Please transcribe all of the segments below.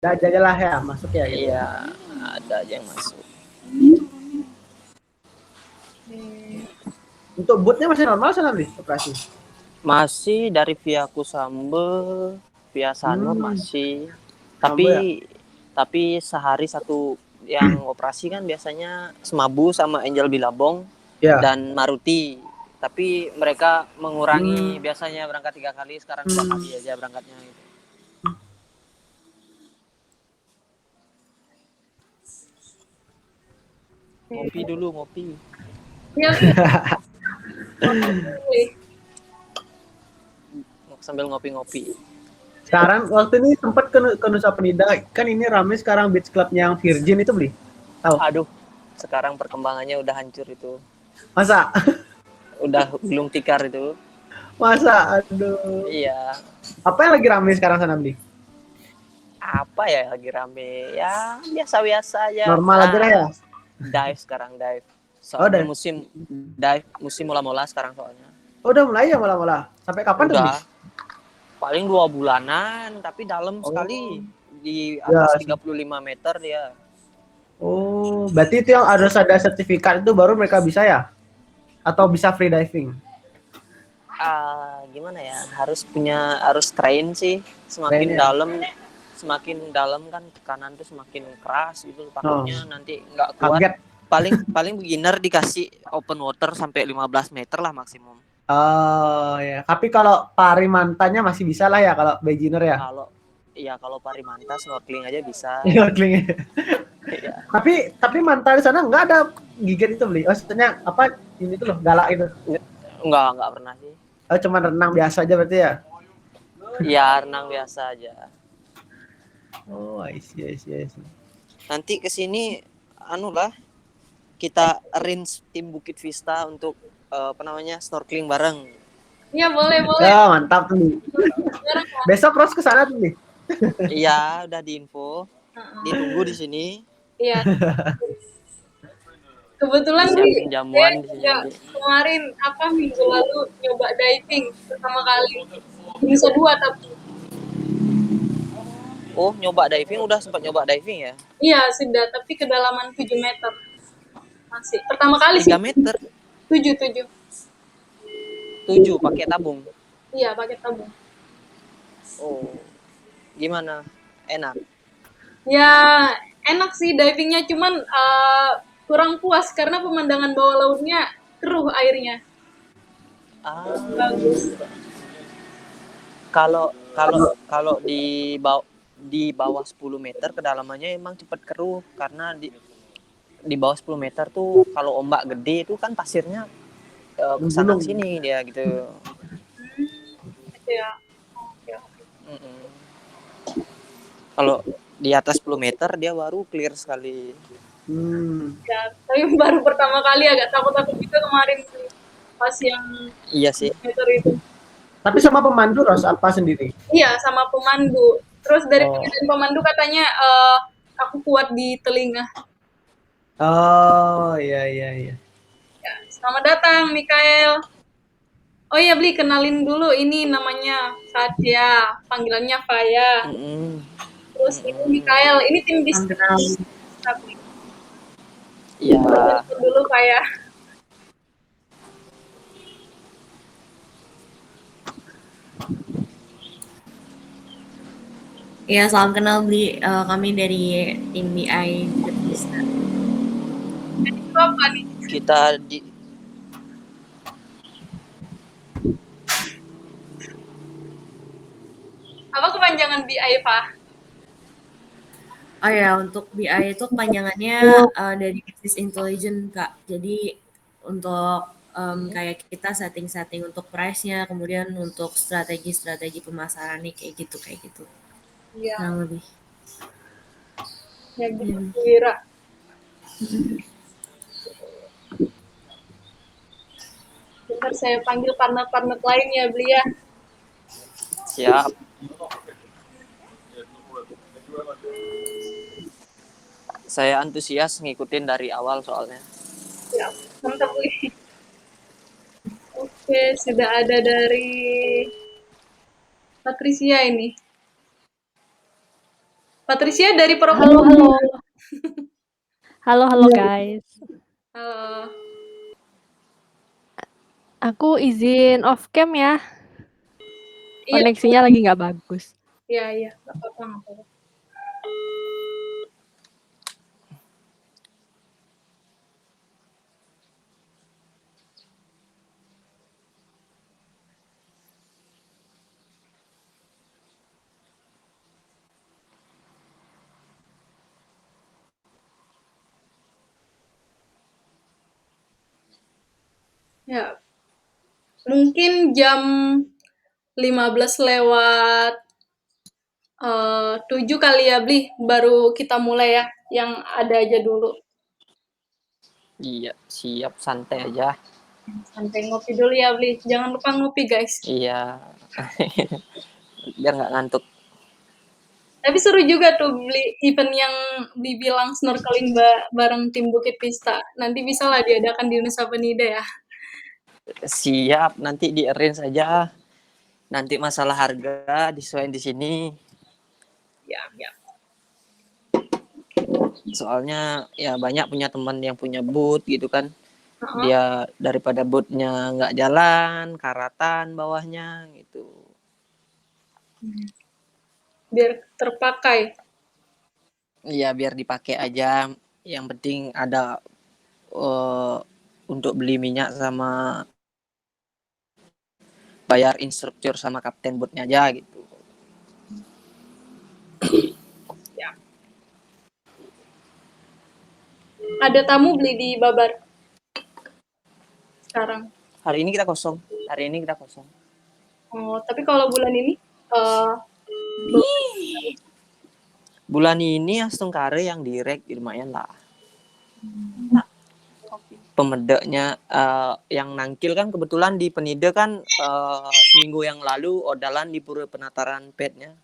Ada aja lah ya masuk ya gitu. Iya, ada aja yang masuk. Untuk bootnya masih normal sana nih operasi. Masih dari via Kusambe, via Sanur Hmm, masih. Sambo Tapi ya. sehari satu yang operasi kan biasanya Semabu sama Angel Bilabong Ya. dan Maruti. Tapi mereka mengurangi, Hmm, biasanya berangkat 3 kali, sekarang 2 kali hmm. aja berangkatnya gitu. Ngopi dulu, ngopi. Iya, Li. Sambil ngopi-ngopi. Sekarang waktu ini sempat ke Nusa Penida, kan ini rame sekarang beach clubnya yang Virgin itu beli. Tahu? Aduh, sekarang perkembangannya udah hancur itu. Masa? Udah gulung tikar itu. Masa? Aduh. Iya. Apa yang lagi rame sekarang sana beli? Apa ya lagi rame? Ya biasa-biasa aja. Normal aja lah ya. Dive sekarang, dive. Oh, Soalnya udah. musim dive, musim mula-mula sekarang soalnya. Oh, udah mulai ya malah-malah. Sampai kapan tuh beli? Udah paling 2 bulanan, tapi dalam Oh, sekali di ya. atas 35 meter dia. Oh, berarti itu yang harus ada sertifikat itu baru mereka bisa ya? Atau bisa free diving? Gimana ya? Harus train sih. Keren Semakin ya. dalam, kan tekanan tuh semakin keras gitu. Oh, Takutnya nanti nggak kuat. kaget. Paling paling beginner dikasih open water sampai 15 meter lah maksimum. Oh ya, tapi kalau pari mantannya masih bisa lah ya kalau beginner ya. Kalau kalau Parimanta snorkeling aja bisa. Snorkeling. Iya. Tapi mantan di sana nggak ada gigit itu beli. Oh, maksudnya apa ini tuh loh galak itu. Enggak pernah sih. Oh, cuma renang biasa aja berarti ya. Ya renang biasa aja. Oh, I see, I see, I see. Nanti kesini anu lah, kita arrange tim Bukit Vista untuk apa namanya snorkeling bareng. Iya, boleh, boleh. Ya, mantap tuh. Sekarang, Kak. Besok Ros ke sana tuh nih. Iya, udah diinfo. Ditunggu di sini. Iya. Kebetulan sih, Disiapin saya jamuan di sini juga nanti. kemarin minggu lalu nyoba diving pertama kali di Nusa Dua, tapi Oh, nyoba diving, udah sempat nyoba diving ya? iya sudah, tapi kedalaman 7 meter masih. Pertama kali sih, 3 meter, 7 7. 7 pakai tabung. Iya, pakai tabung. Oh, gimana? Enak. Ya, enak sih divingnya, cuman kurang puas karena pemandangan bawah lautnya keruh airnya. Ah, Bagus. kalau kalau kalau di bawah 10 meter kedalamannya emang cepat keruh karena di bawah 10 meter tuh kalau ombak gede itu kan pasirnya kesana Gunung. sini dia gitu. Gitu ya. Oke, oke. Mm-mm. Kalau di atas 10 meter dia baru clear sekali. Hmm. Ya, tapi baru pertama kali agak takut-takut juga kemarin sih. Pas yang Iya sih. meter itu. Tapi sama pemandu Ros apa sendiri? Iya, sama pemandu. Terus dari Oh. penjelasan pemandu katanya aku kuat di telinga. Oh, iya iya iya. Ya, selamat datang, Mikael. Oh iya, Bli, kenalin dulu. Ini namanya Satya, panggilannya Faya. Mm-mm. Terus ini Mm-mm. Mikael, ini tim Salam kenal. bisnis. Tapi Iya. dulu Faya. Ya, salam kenal Bli. Kami dari tim BI Britista. Itu apa nih? Kita di Apa kepanjangan BI, Pak? Oh ya, untuk BI itu kepanjangannya dari Business Intelligence, Kak. Jadi untuk kayak kita setting-setting untuk price-nya, kemudian untuk strategi-strategi pemasaran nih kayak gitu. Iya, Kurang lebih. ya Ya, gitu, Bli. Wira. Bentar saya panggil partner-partner lain ya, Bli ya. siap. Saya antusias ngikutin dari awal soalnya. Ya, mantap, Bli. Oke, sudah ada dari Patricia ini. Patricia dari Halo, Provinsi. halo. Halo, halo guys. Halo. Aku izin off cam ya. Iya, Koneksinya lagi nggak bagus. iya, nggak apa-apa, nggak apa-apa. Ya, mungkin jam 15 lewat 7 kali ya, Bli, baru kita mulai ya, yang ada aja dulu. Iya, siap, santai aja. Santai ngopi dulu ya, Bli. Jangan lupa ngopi, guys. Iya. Biar nggak ngantuk. Tapi seru juga tuh beli event yang dibilang snorkeling bareng tim Bukit Pista. Nanti bisa lah diadakan di Nusa Penida ya. Siap, nanti di-arrange saja. Nanti masalah harga disesuaikan di sini. Ya, ya. Soalnya ya banyak punya teman yang punya booth gitu kan. Uh-huh. Dia daripada bootnya nggak jalan, karatan bawahnya gitu. Biar terpakai. Iya, biar dipakai aja. Yang penting ada untuk beli minyak sama bayar instruktur sama kapten bootnya aja gitu. Ya. Ada tamu beli di Babar sekarang. Hari ini kita kosong. Oh, tapi kalau bulan ini Bulan ini Astungkare yang direct lumayan lah. Pemedeknya yang nangkil kan kebetulan di Penida kan seminggu yang lalu odalan di Pura Penataran petnya.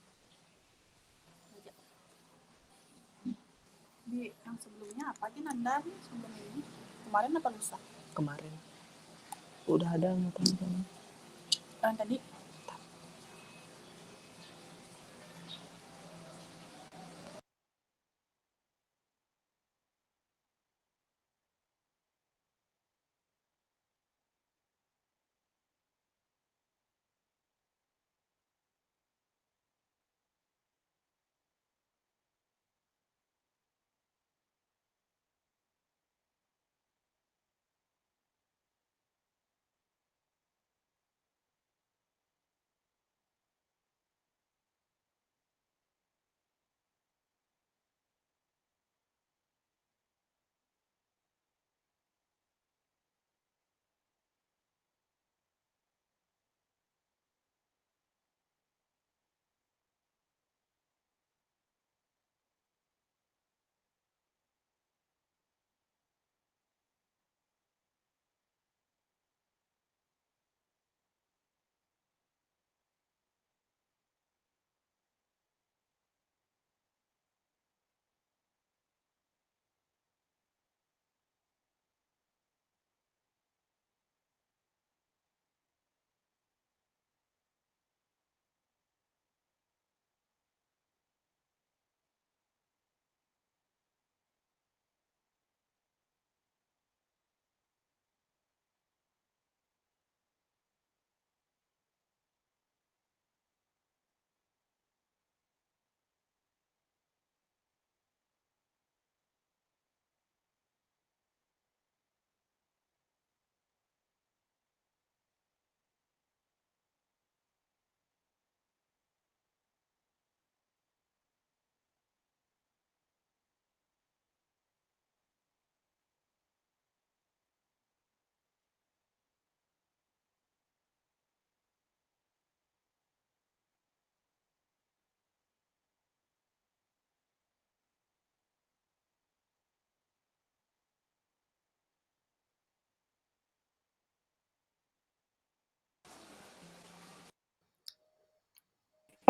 Di yang sebelumnya apa aja Nanda nih sebelum ini? Kemarin apa lusa? Kemarin udah ada teman-teman. Yang tadi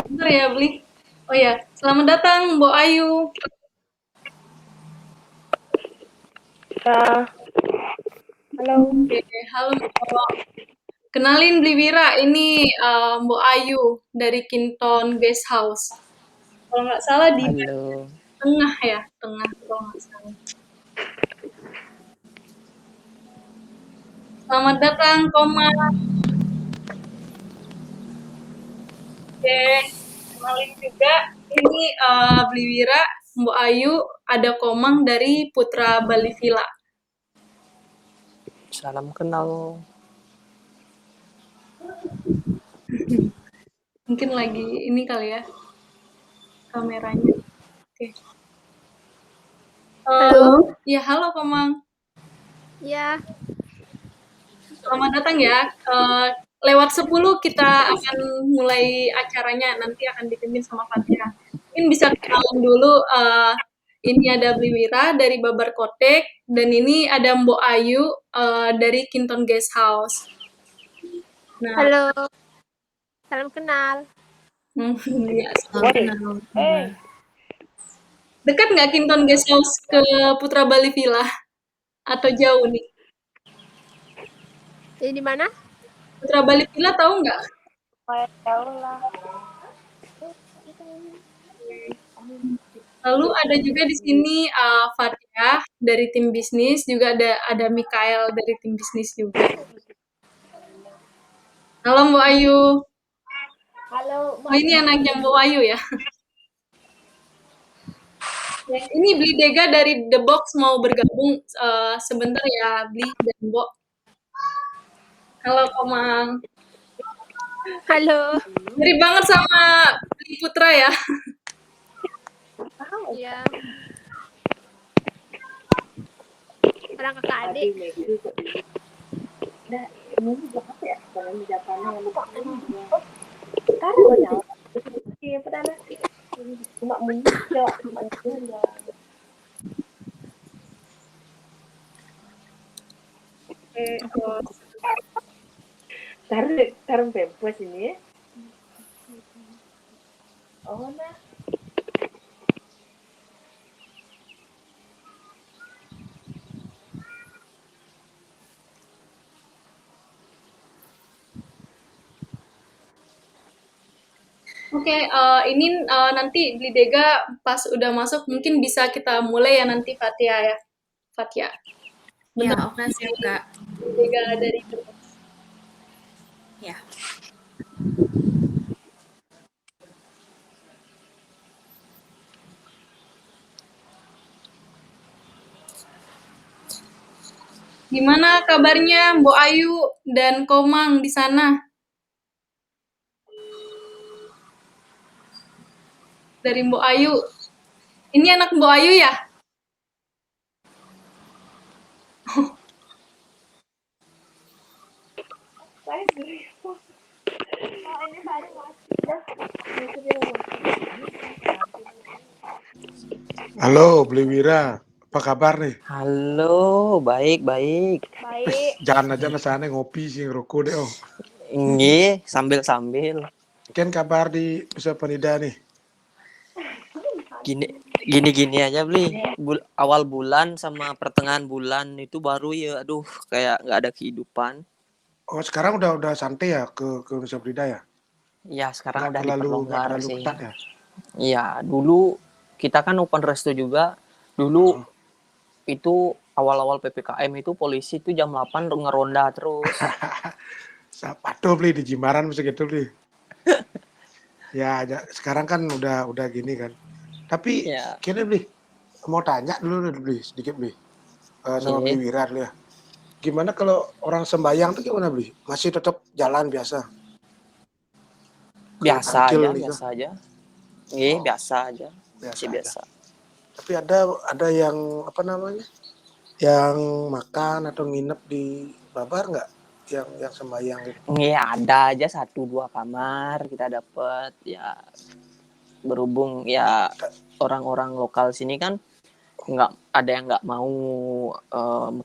bentar ya beli. Oh ya, selamat datang Mbok Ayu. Halo. Oke, halo Mbok. Kenalin Bli Wira, ini Mbok Ayu dari Kinton Guest House. Kalau nggak salah di Halo. tengah ya, tengah kalau nggak salah. Selamat datang, Koma. Oke, kenalin juga. Ini Bliwira, Mbok Ayu, ada Komang dari Putra Bali Villa. Salam kenal. Mungkin lagi ini kali ya, kameranya. Oke. Halo. Ya, halo Komang. Ya, Selamat datang ya. Lewat 10 kita akan mulai acaranya. Nanti akan dipimpin sama Fatihah. Mungkin bisa kenalan dulu. Ini ada Bliwira dari Babar Kotek. Dan ini ada Mbok Ayu dari Kinton Guest House. Nah, halo. Salam kenal. ya, Salam kenal. dekat nggak Kinton Guest House ke Putra Bali Villa? Atau jauh nih? Ini di mana? Putra Bali Villa tahu nggak? Lalu ada juga di sini Fatia dari tim bisnis, juga ada Mikael dari tim bisnis juga. Halo Mbak Ayu. Halo. Oh ini anaknya Mbak Ayu ya. Ya, ini Bli Dega dari The Box mau bergabung sebentar ya Bli dan Mbok. Halo Komang. Halo. Mirip banget sama Bli Putra ya. Iya. Orang kakak adik. Taruh pempes ini ya. Oh nah. Oke, ini nanti Bli Dega pas udah masuk mungkin bisa kita mulai ya nanti Fatia ya. Fatia. Ya, Bentar, oke siap Kak. Bli Dega dari The Box. Ya. Gimana kabarnya Mbok Ayu dan Komang di sana? Dari Mbok Ayu. Ini anak Mbok Ayu ya? Halo, Bliwira. Apa kabar nih? Halo, baik. Baik. Jangan aja ke sana ngopi sih, ngerokok deh, oh. Nggih, sambil-sambil. Kan kabar di Nusa Penida nih. Gini aja Bli. Awal bulan sama pertengahan bulan itu baru ya, aduh, kayak nggak ada kehidupan. Oh, sekarang udah santai ya ke Nusa Penida ya? Ya sekarang Nggak udah terlalu diperlonggar sih. ketat ya? Iya, dulu kita kan open resto juga. Dulu itu awal-awal PPKM itu polisi itu jam 8 ngeronda terus. Siapa tuh Bli di Jimbaran mesti gitu Bli. Ya, sekarang kan udah gini kan. Tapi Ya. kini Bli mau tanya dulu Bli, sedikit Bli. Sama Iya. Bliwira dulu ya. Gimana kalau orang sembayang tuh gimana Bli? Masih tetap jalan biasa? Biasa Kancil aja, gitu? biasa aja. Iya, Oh, biasa aja. biasa Masih aja. biasa. Tapi ada yang apa namanya? Yang makan atau nginep di Babar nggak? Yang sembayang gitu. Iya, ada aja 1-2 kamar kita dapat ya. Berhubung ya orang-orang lokal sini kan nggak ada yang nggak mau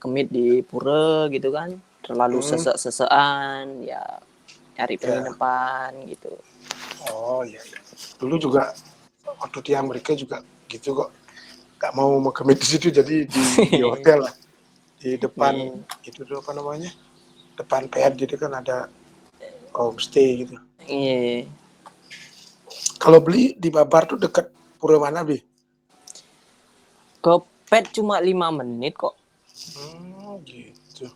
kemit di pura gitu kan, terlalu sesean ya, nyari penginapan gitu. Oh iya. Dulu juga waktu di Amerika juga gitu kok. Nggak mau kemit di situ jadi di hotel lah. Di depan itu tuh apa namanya? Depan pad gitu kan ada homestay gitu. Iya. Kalau beli di Babar tuh dekat pura mana, Bi? Ke pet cuma 5 menit kok. Gitu.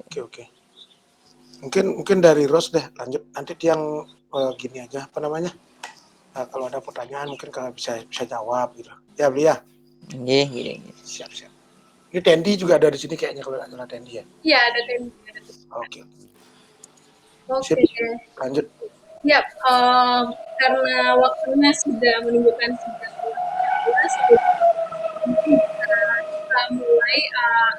Oke. Mungkin dari Ros deh, lanjut. Nanti yang gini aja, apa namanya? Kalau ada pertanyaan mungkin kalau bisa jawab gitu. Ya, Bli ya. Gini. Siap. Ini Tendi juga ada di sini kayaknya kalau nggak salah Tendi ya. Iya, ada tim. Oke. Oke. Lanjut. Ya, karena waktunya sudah menunjukkan 19.15, mungkin kita mulai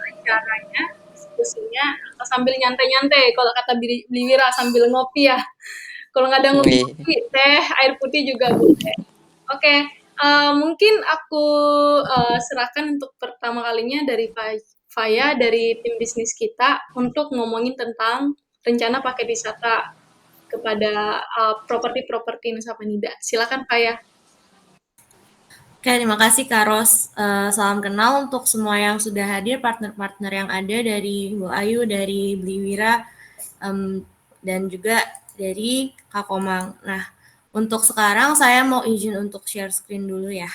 acaranya, diskusinya sambil nyantai-nyantai. Kalau kata Bliwira sambil ngopi ya. Kalau nggak ada ngopi, teh, air putih juga boleh. Oke, mungkin aku serahkan untuk pertama kalinya dari Faya dari tim bisnis kita untuk ngomongin tentang rencana paket wisata kepada properti-properti Nusa Penida. Silakan Faya. Oke, terima kasih Kak Ros. Salam kenal untuk semua yang sudah hadir, partner-partner yang ada dari Bu Ayu, dari Bliwira, dan juga dari Kak Komang. Nah, untuk sekarang saya mau izin untuk share screen dulu ya.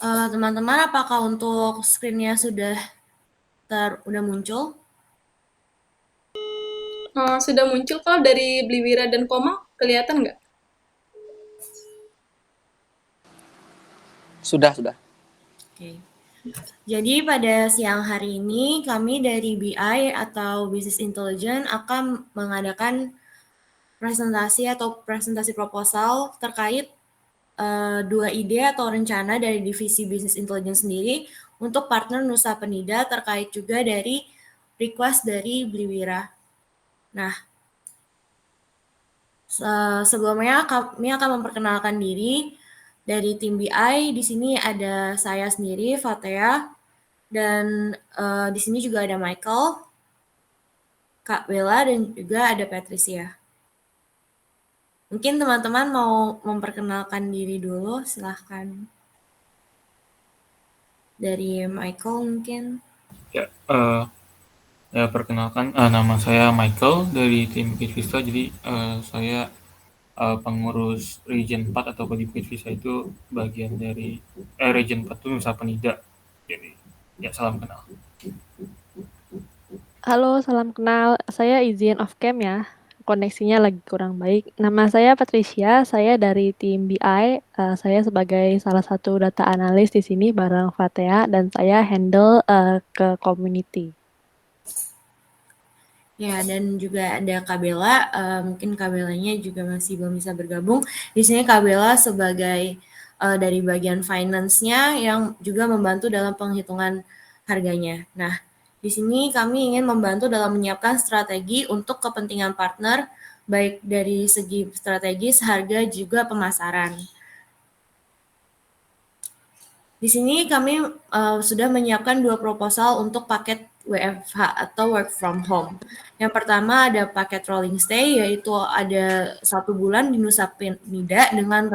Teman-teman, apakah untuk screen-nya sudah muncul? Sudah muncul kok dari Bliwira dan Komang, kelihatan nggak? Sudah. Oke. Jadi pada siang hari ini kami dari BI atau Business Intelligence akan mengadakan presentasi proposal terkait dua ide atau rencana dari divisi Business Intelligence sendiri untuk partner Nusa Penida terkait juga dari request dari Bliwira. Nah, sebelumnya kami akan memperkenalkan diri dari tim BI. Di sini ada saya sendiri, Fatea, dan di sini juga ada Michael, Kak Bella, dan juga ada Patricia. Mungkin teman-teman mau memperkenalkan diri dulu, silahkan. Dari Michael mungkin. Ya, perkenalkan, nama saya Michael dari tim Bukit Vista. Jadi saya pengurus Region 4 atau di Bukit Vista itu bagian dari Region 4 itu Nusa Penida. Jadi ya, salam kenal. Halo, salam kenal. Saya izin off cam ya. Koneksinya lagi kurang baik. Nama saya Patricia, saya dari tim BI. Saya sebagai salah satu data analis di sini bareng Fatea dan saya handle ke community. Ya, dan juga ada Kak Bella, mungkin Kak Bellanya juga masih belum bisa bergabung. Di sini Kak Bella sebagai dari bagian finance-nya yang juga membantu dalam penghitungan harganya. Nah, di sini kami ingin membantu dalam menyiapkan strategi untuk kepentingan partner, baik dari segi strategis, harga, juga pemasaran. Di sini kami sudah menyiapkan 2 proposal untuk paket WFH atau work from home. Yang pertama ada paket rolling stay, yaitu ada 1 bulan di Nusa Penida dengan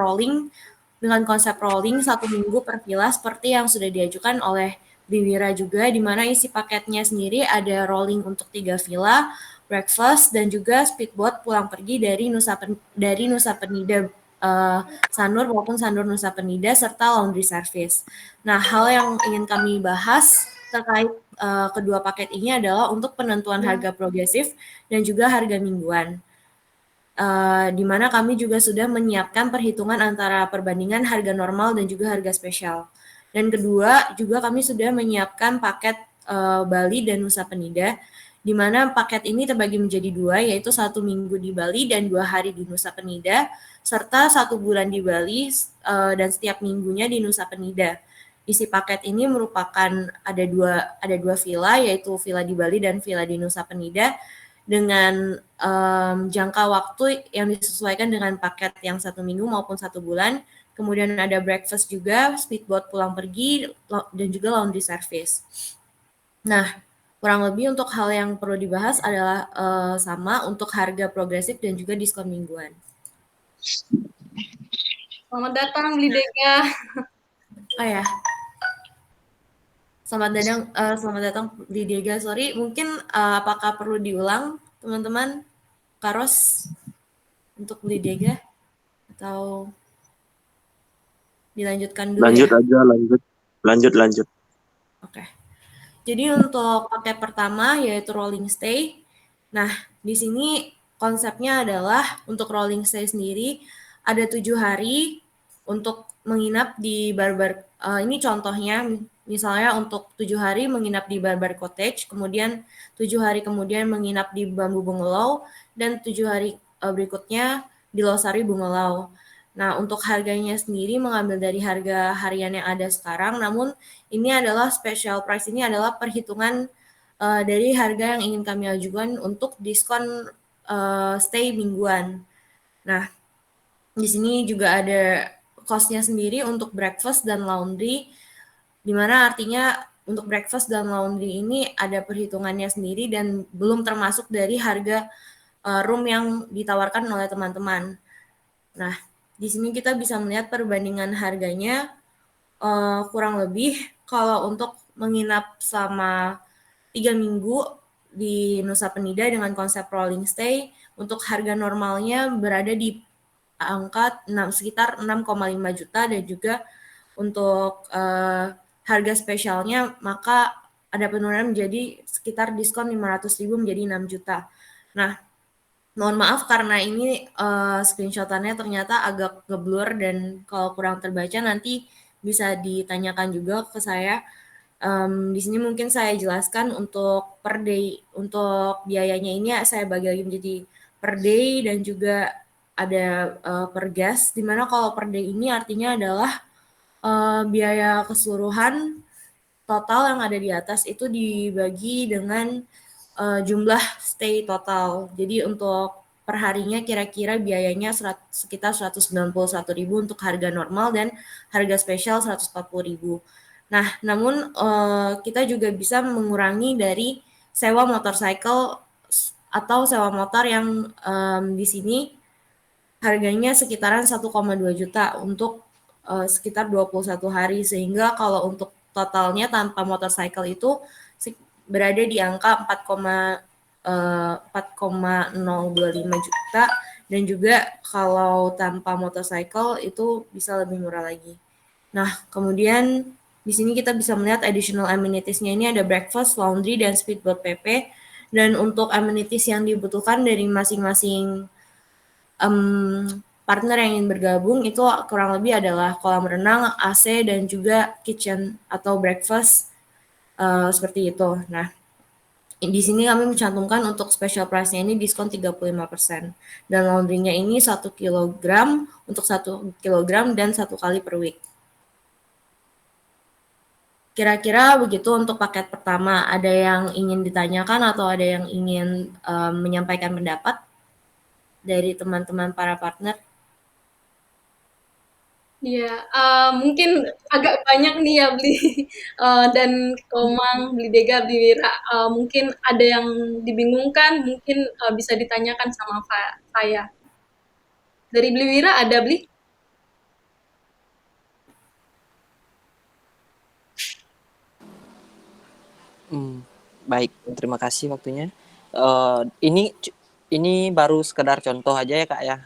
konsep rolling 1 minggu per villa seperti yang sudah diajukan oleh Bliwira juga, di mana isi paketnya sendiri ada rolling untuk 3 villa, breakfast, dan juga speedboat pulang pergi dari Nusa Penida Sanur maupun Sanur Nusa Penida serta laundry service. Nah, hal yang ingin kami bahas terkait kedua paket ini adalah untuk penentuan harga progresif dan juga harga mingguan. Di mana kami juga sudah menyiapkan perhitungan antara perbandingan harga normal dan juga harga spesial. Dan kedua, juga kami sudah menyiapkan paket Bali dan Nusa Penida, di mana paket ini terbagi menjadi 2, yaitu 1 minggu di Bali dan 2 hari di Nusa Penida, serta 1 bulan di Bali dan setiap minggunya di Nusa Penida. Isi paket ini merupakan ada dua villa, yaitu villa di Bali dan villa di Nusa Penida, dengan jangka waktu yang disesuaikan dengan paket yang 1 minggu maupun 1 bulan. kemudian ada breakfast juga, speedboat pulang pergi, dan juga laundry service. Nah, kurang lebih untuk hal yang perlu dibahas adalah sama untuk harga progresif dan juga diskon mingguan. Selamat datang Beli Dega. Oh ya, selamat datang di Dega. Sorry, mungkin apakah perlu diulang teman-teman? Karos untuk Beli Dega atau dilanjutkan dulu Lanjut ya? aja, lanjut. Oke. Jadi untuk paket pertama yaitu rolling stay. Nah, di sini konsepnya adalah untuk rolling stay sendiri ada 7 hari untuk menginap di Barbar. Ini contohnya, misalnya untuk 7 hari menginap di Barbar Cottage, kemudian 7 hari kemudian menginap di Bambu Bungalow, dan 7 hari berikutnya di Losari Bungalow. Nah, untuk harganya sendiri mengambil dari harga harian yang ada sekarang, namun ini adalah special price, ini adalah perhitungan dari harga yang ingin kami ajukan untuk diskon stay mingguan. Nah, di sini juga ada cost-nya sendiri untuk breakfast dan laundry, di mana artinya untuk breakfast dan laundry ini ada perhitungannya sendiri dan belum termasuk dari harga room yang ditawarkan oleh teman-teman. Nah, di sini kita bisa melihat perbandingan harganya kurang lebih kalau untuk menginap selama 3 minggu di Nusa Penida dengan konsep rolling stay, untuk harga normalnya berada di angka sekitar 6,5 juta, dan juga untuk harga spesialnya maka ada penurunan menjadi sekitar diskon 500.000 menjadi 6 juta. Nah, mohon maaf karena ini screenshotannya ternyata agak ngeblur dan kalau kurang terbaca nanti bisa ditanyakan juga ke saya. Di sini mungkin saya jelaskan untuk per day, untuk biayanya ini saya bagi lagi menjadi per day dan juga ada per gas, dimana kalau per day ini artinya adalah biaya keseluruhan total yang ada di atas itu dibagi dengan jumlah stay total. Jadi untuk perharinya kira-kira biayanya sekitar 191.000 untuk harga normal dan harga spesial 140.000. Nah, namun kita juga bisa mengurangi dari sewa motorcycle atau sewa motor yang di sini harganya sekitaran 1,2 juta untuk sekitar 21 hari, sehingga kalau untuk totalnya tanpa motorcycle itu berada di angka 4,025 juta, dan juga kalau tanpa motorcycle itu bisa lebih murah lagi. Nah, kemudian di sini kita bisa melihat additional amenities-nya ini ada breakfast, laundry, dan speedboat PP. Dan untuk amenities yang dibutuhkan dari masing-masing partner yang ingin bergabung itu kurang lebih adalah kolam renang, AC, dan juga kitchen atau breakfast seperti itu. Nah, di sini kami mencantumkan untuk special price-nya ini diskon 35%. Dan laundry-nya ini 1 kilogram untuk 1 kilogram dan 1 kali per week. Kira-kira begitu untuk paket pertama. Ada yang ingin ditanyakan atau ada yang ingin menyampaikan pendapat dari teman-teman para partner? Iya, mungkin agak banyak nih ya Beli dan Komang, Beli Dega, Beli Wira. Mungkin ada yang dibingungkan, mungkin bisa ditanyakan sama saya. Dari Beli Wira ada Beli? Baik, terima kasih waktunya. Ini baru sekedar contoh aja ya Kak ya.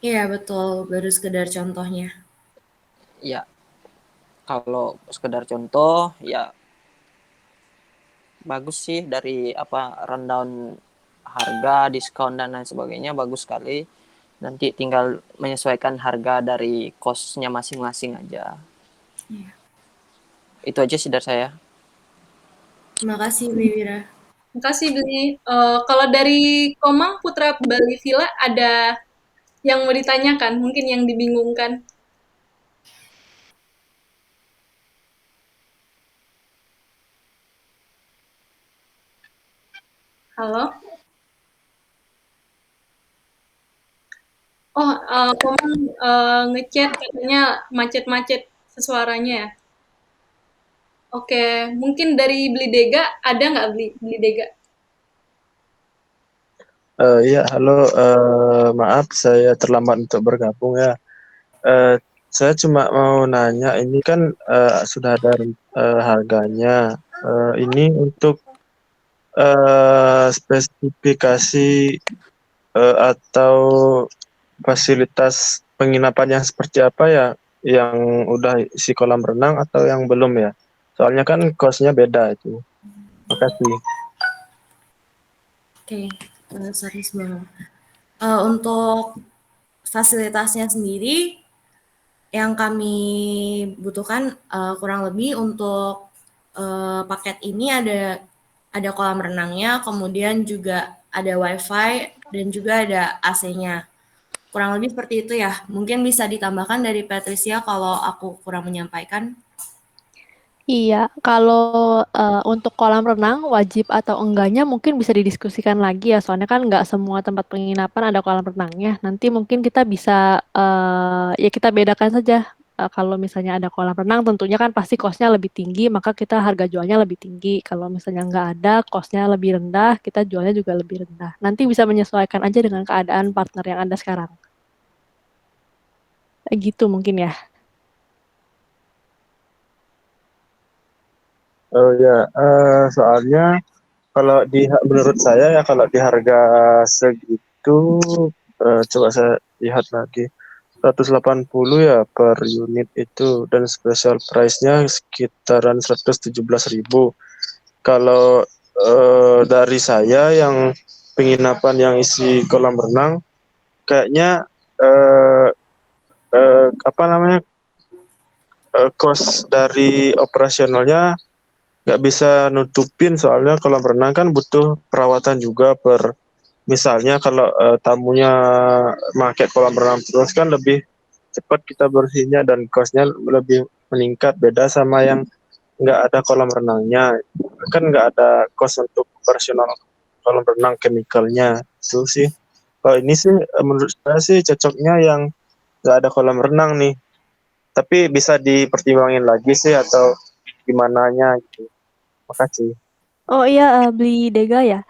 Iya betul, baru sekedar contohnya. Ya, kalau sekedar contoh ya bagus sih, dari rundown harga, diskon dan lain sebagainya bagus sekali. Nanti tinggal menyesuaikan harga dari cost-nya masing-masing aja. Iya. Itu aja sih dari saya. Terima kasih Bli Wira. Terima kasih Beli. Kalau dari Komang Putra Bali Villa ada yang mau ditanyakan, mungkin yang dibingungkan. Halo? Oh, Komang ngechat katanya macet-macet suaranya ya. Oke, mungkin dari Beli Dega ada nggak Beli Dega? Iya, halo. Maaf, saya terlambat untuk bergabung ya. Saya cuma mau nanya, ini kan sudah ada harganya. Ini untuk spesifikasi atau fasilitas penginapan yang seperti apa ya? Yang udah isi kolam renang atau yang belum ya? Soalnya kan cost-nya beda itu. Makasih. Oke, sorry sebelum. Untuk fasilitasnya sendiri yang kami butuhkan kurang lebih untuk paket ini ada kolam renangnya, kemudian juga ada WiFi dan juga ada AC-nya. Kurang lebih seperti itu ya. Mungkin bisa ditambahkan dari Patricia kalau aku kurang menyampaikan. Iya, kalau untuk kolam renang wajib atau enggaknya mungkin bisa didiskusikan lagi ya, soalnya kan nggak semua tempat penginapan ada kolam renangnya. Nanti mungkin kita bisa ya kita bedakan saja. Kalau misalnya ada kolam renang, tentunya kan pasti cost-nya lebih tinggi, maka kita harga jualnya lebih tinggi. Kalau misalnya nggak ada, cost-nya lebih rendah, kita jualnya juga lebih rendah. Nanti bisa menyesuaikan aja dengan keadaan partner yang ada sekarang. Gitu mungkin ya. Oh ya, soalnya kalau menurut saya ya kalau di harga segitu, coba saya lihat lagi, 180 ya per unit itu, dan special price-nya sekitaran 117.000. Kalau dari saya yang penginapan yang isi kolam renang, kayaknya apa namanya, cost dari operasionalnya nggak bisa nutupin, soalnya kolam renang kan butuh perawatan juga misalnya kalau tamunya pakai kolam renang terus kan lebih cepat kita bersihnya dan costnya lebih meningkat, beda sama yang nggak ada kolam renangnya, kan nggak ada cost untuk operasional kolam renang chemicalnya itu sih. Kalau ini sih menurut saya sih cocoknya yang nggak ada kolam renang nih, tapi bisa dipertimbangin lagi sih atau gimananya gitu. Makasih. Oh iya, beli Dega ya.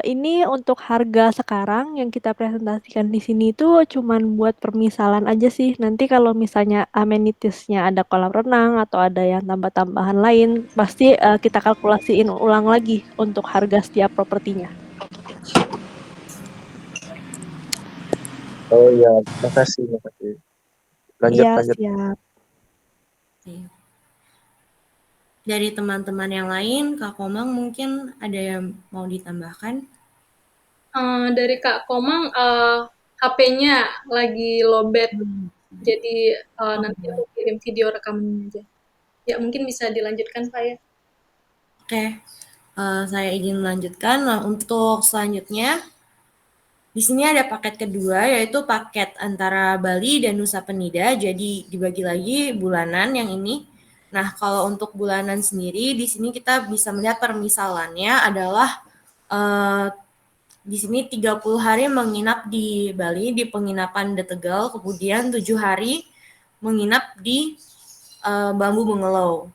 Ini untuk harga sekarang yang kita presentasikan di sini itu cuman buat permisalan aja sih. Nanti kalau misalnya amenitiesnya ada kolam renang atau ada yang tambah-tambahan lain, pasti kita kalkulasiin ulang lagi untuk harga setiap propertinya. Oh ya, makasih. Lanjut, Iya, lanjut. siap. Dari teman-teman yang lain, Kak Komang mungkin ada yang mau ditambahkan? Dari Kak Komang, HP-nya lagi lowbat, jadi nanti aku kirim video rekamannya aja. Ya mungkin bisa dilanjutkan Pak ya. Oke, saya izin melanjutkan. Nah, untuk selanjutnya, di sini ada paket kedua, yaitu paket antara Bali dan Nusa Penida. Jadi dibagi lagi bulanan yang ini. Nah, kalau untuk bulanan sendiri, di sini kita bisa melihat permisalannya adalah di sini 30 hari menginap di Bali, di penginapan The Tegal, kemudian 7 hari menginap di Bambu Bengelow.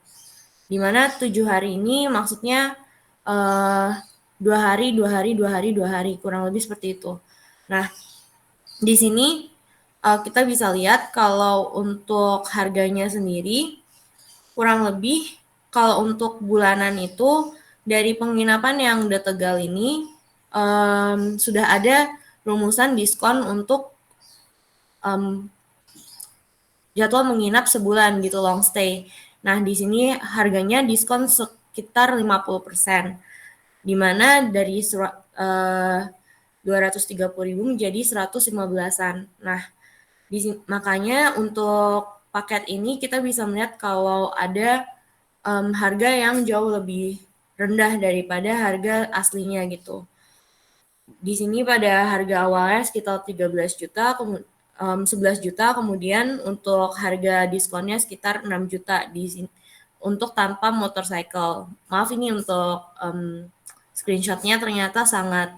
Di mana 7 hari ini maksudnya 2 hari, 2 hari, 2 hari, 2 hari, kurang lebih seperti itu. Nah, di sini kita bisa lihat kalau untuk harganya sendiri, kurang lebih kalau untuk bulanan itu dari penginapan yang The Tegal ini sudah ada rumusan diskon untuk jadwal menginap sebulan gitu, long stay. Nah, di sini harganya diskon sekitar 50%, di mana dari 230.000 menjadi 115-an. Nah, makanya untuk paket ini kita bisa melihat kalau ada harga yang jauh lebih rendah daripada harga aslinya gitu. Di sini pada harga awalnya sekitar 13 juta, 11 juta, kemudian untuk harga diskonnya sekitar 6 juta di sini untuk tanpa motorcycle. Maaf ini untuk screenshotnya ternyata sangat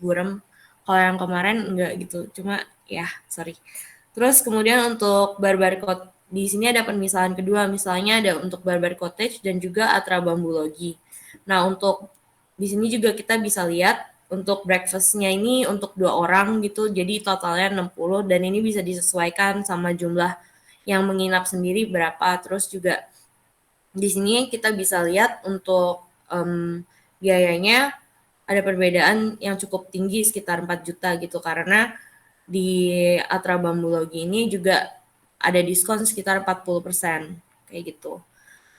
buram. Kalau yang kemarin enggak gitu. Cuma ya, sorry. Terus kemudian untuk Barbar Cottage, di sini ada pemisahan kedua, misalnya ada untuk Barbar Cottage dan juga Atra Bambu Logi. Nah, untuk di sini juga kita bisa lihat untuk breakfast-nya ini untuk 2 orang gitu, jadi totalnya 60 dan ini bisa disesuaikan sama jumlah yang menginap sendiri berapa. Terus juga di sini kita bisa lihat untuk biayanya ada perbedaan yang cukup tinggi sekitar 4 juta gitu, karena di Atra Bambu Logi ini juga ada diskon sekitar 40% kayak gitu.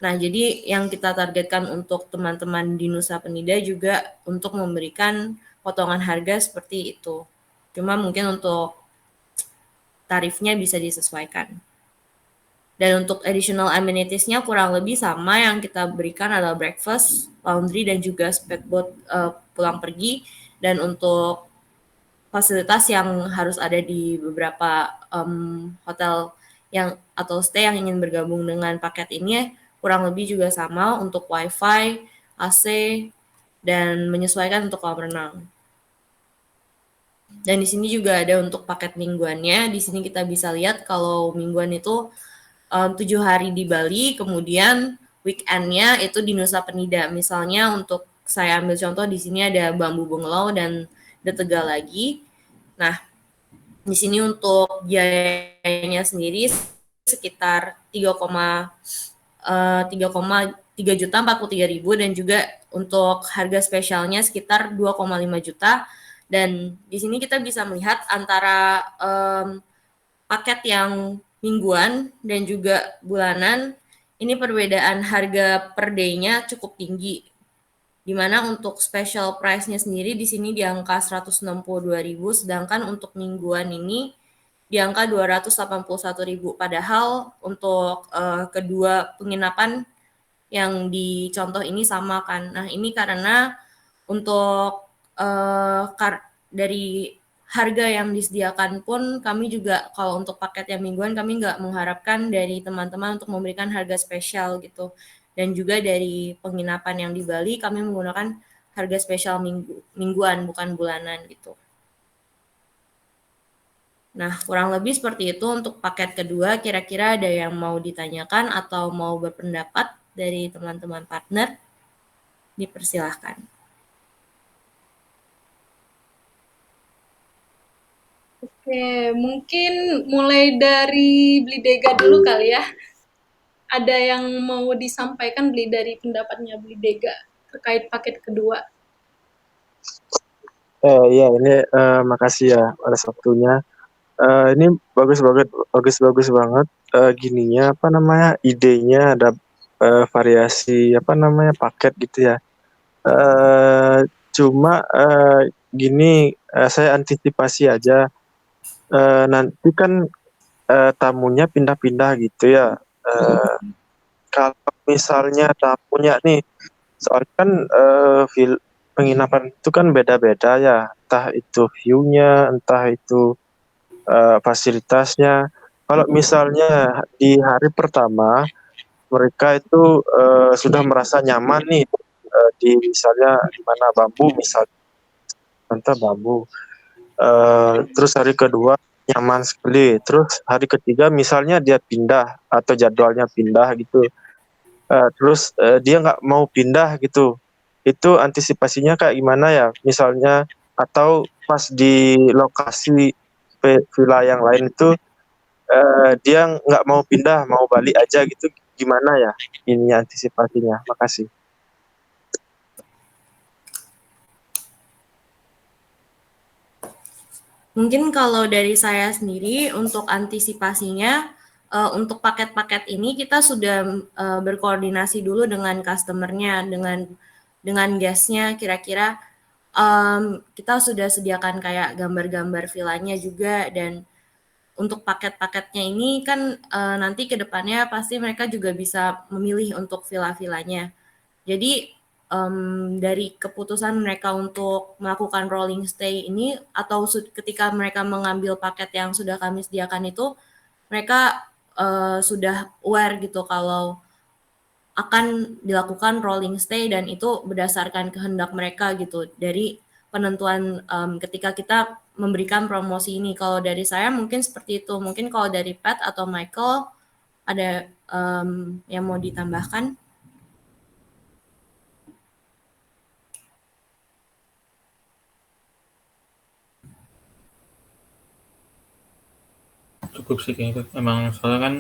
Nah, jadi yang kita targetkan untuk teman-teman di Nusa Penida juga untuk memberikan potongan harga seperti itu. Cuma mungkin untuk tarifnya bisa disesuaikan. Dan untuk additional amenities-nya kurang lebih sama, yang kita berikan adalah breakfast, laundry, dan juga speedboat pulang pergi. Dan untuk fasilitas yang harus ada di beberapa hotel yang atau stay yang ingin bergabung dengan paket ini kurang lebih juga sama untuk wifi, AC, dan menyesuaikan untuk kolam renang. Dan di sini juga ada untuk paket mingguannya. Di sini kita bisa lihat kalau mingguan itu 7 hari di Bali, kemudian weekend-nya itu di Nusa Penida. Misalnya untuk saya ambil contoh di sini ada Bambu Bungalow dan The Tegal lagi. Nah, di sini untuk biayanya sendiri sekitar 3,3 juta 43.000 dan juga untuk harga spesialnya sekitar 2,5 juta. Dan di sini kita bisa melihat antara paket yang mingguan dan juga bulanan, ini perbedaan harga per day-nya cukup tinggi. Di mana untuk special price-nya sendiri di sini di angka 162.000, sedangkan untuk mingguan ini di angka 281.000. Padahal untuk kedua penginapan yang di contoh ini sama kan. Nah, ini karena untuk dari harga yang disediakan pun kami juga kalau untuk paket yang mingguan kami nggak mengharapkan dari teman-teman untuk memberikan harga spesial gitu. Dan juga dari penginapan yang di Bali kami menggunakan harga spesial mingguan bukan bulanan gitu. Nah, kurang lebih seperti itu untuk paket kedua. Kira-kira ada yang mau ditanyakan atau mau berpendapat dari teman-teman partner? Dipersilahkan. Oke, mungkin mulai dari Blidega dulu kali ya. Ada yang mau disampaikan dari pendapatnya Blidega terkait paket kedua? Ya ini makasih ya atas waktunya. Ini bagus banget gininya apa namanya idenya ada variasi apa namanya paket gitu ya. Cuma gini saya antisipasi aja nanti kan tamunya pindah-pindah gitu ya. Kalau misalnya tamunya nih, soalnya kan penginapan itu kan beda-beda ya, entah itu view-nya, entah itu fasilitasnya. Kalau misalnya di hari pertama mereka itu sudah merasa nyaman nih di misalnya di mana Bambu misalnya, contoh Bambu. Terus hari kedua nyaman sekali. Terus hari ketiga misalnya dia pindah atau jadwalnya pindah gitu. Terus dia nggak mau pindah gitu. Itu antisipasinya kayak gimana ya? Misalnya atau pas di lokasi villa yang lain itu dia nggak mau pindah, mau balik aja gitu. Gimana ya ini antisipasinya? Makasih. Mungkin kalau dari saya sendiri untuk antisipasinya, untuk paket-paket ini kita sudah berkoordinasi dulu dengan customer-nya, dengan guest-nya, kira-kira kita sudah sediakan kayak gambar-gambar villanya juga. Dan untuk paket-paketnya ini kan nanti ke depannya pasti mereka juga bisa memilih untuk villa-villanya. Jadi dari keputusan mereka untuk melakukan rolling stay ini atau ketika mereka mengambil paket yang sudah kami sediakan itu, mereka sudah aware gitu kalau akan dilakukan rolling stay dan itu berdasarkan kehendak mereka gitu. Dari penentuan ketika kita memberikan promosi ini. Kalau dari saya mungkin seperti itu. Mungkin kalau dari Pat atau Michael ada yang mau ditambahkan? Cukup sih kayaknya itu. Emang soalnya kan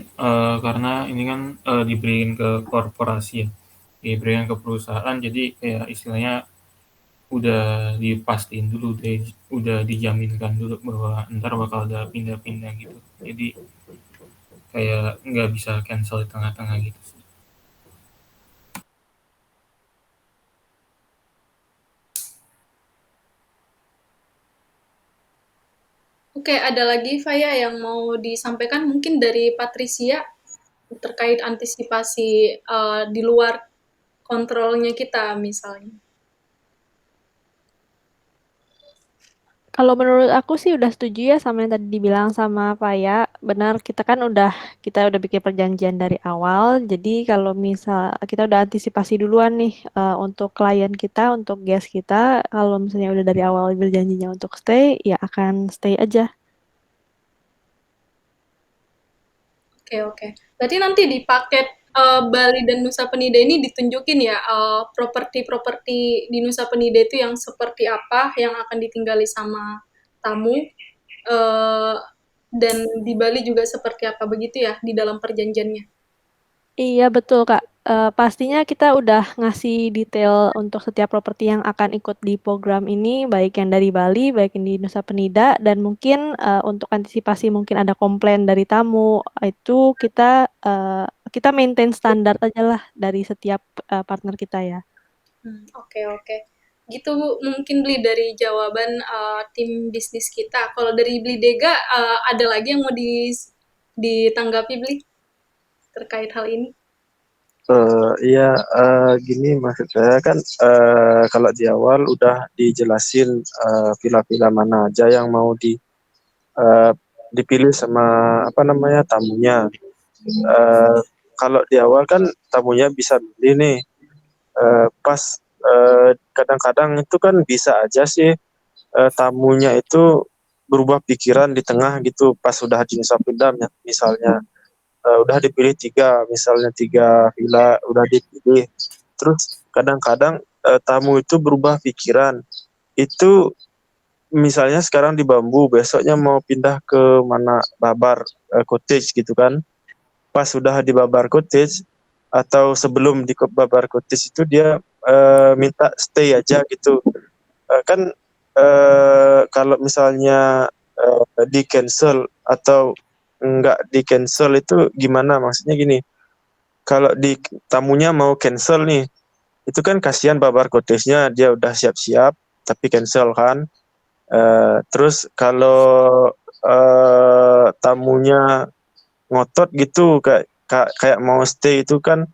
karena ini kan diberikan ke korporasi ya, diberikan ke perusahaan, jadi kayak istilahnya udah dipastiin dulu, udah dijaminkan dulu bahwa ntar bakal ada pindah-pindah gitu. Jadi kayak nggak bisa cancel di tengah-tengah gitu. Oke, ada lagi Faya yang mau disampaikan mungkin dari Patricia terkait antisipasi di luar kontrolnya kita misalnya. Kalau menurut aku sih udah setuju ya sama yang tadi dibilang sama Faya. Benar, kita udah bikin perjanjian dari awal. Jadi kalau misal kita udah antisipasi duluan nih untuk klien kita, untuk guest kita, kalau misalnya udah dari awal berjanjinya untuk stay, ya akan stay aja. Oke. Berarti nanti di paket Bali dan Nusa Penida ini ditunjukin ya properti-properti di Nusa Penida itu yang seperti apa yang akan ditinggali sama tamu dan di Bali juga seperti apa begitu ya di dalam perjanjiannya. Iya betul Kak. Pastinya kita udah ngasih detail untuk setiap properti yang akan ikut di program ini, baik yang dari Bali, baik yang di Nusa Penida, dan mungkin untuk antisipasi mungkin ada komplain dari tamu, itu kita maintain standar aja lah dari setiap partner kita ya. Oke. Gitu Bu, mungkin Beli dari jawaban tim bisnis kita. Kalau dari Beli Dega ada lagi yang mau ditanggapi Beli terkait hal ini? Iya, gini maksud saya kan kalau di awal udah dijelasin villa-villa mana aja yang mau dipilih sama apa namanya tamunya. Kalau di awal kan tamunya bisa pilih nih, pas kadang-kadang itu kan bisa aja sih tamunya itu berubah pikiran di tengah gitu pas sudah di Nusa Penida misalnya. Udah dipilih misalnya 3 villa udah dipilih. Terus kadang-kadang tamu itu berubah pikiran. Itu misalnya sekarang di Bambu, besoknya mau pindah ke mana Babar Cottage gitu kan. Pas sudah di Babar Cottage atau sebelum di Babar Cottage itu dia minta stay aja gitu. Kan kalau misalnya di cancel atau enggak di cancel itu gimana, maksudnya gini, kalau di tamunya mau cancel nih itu kan kasihan Babar Cottage-nya, dia udah siap-siap tapi cancel kan. Terus kalau tamunya ngotot gitu kayak mau stay itu kan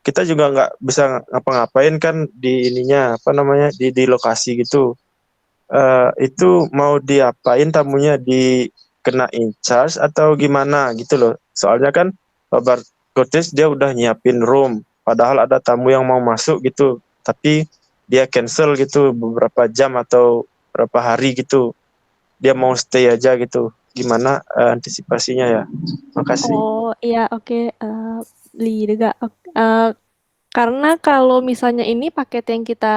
kita juga nggak bisa ngapa-ngapain kan di ininya apa namanya di lokasi gitu. Itu mau diapain tamunya, dikenain charge atau gimana gitu loh. Soalnya kan Babar Cottage dia udah nyiapin room, padahal ada tamu yang mau masuk gitu, tapi dia cancel gitu beberapa jam atau berapa hari gitu. Dia mau stay aja gitu. Gimana antisipasinya ya? Makasih. Oh iya oke, Beli juga. Karena kalau misalnya ini paket yang kita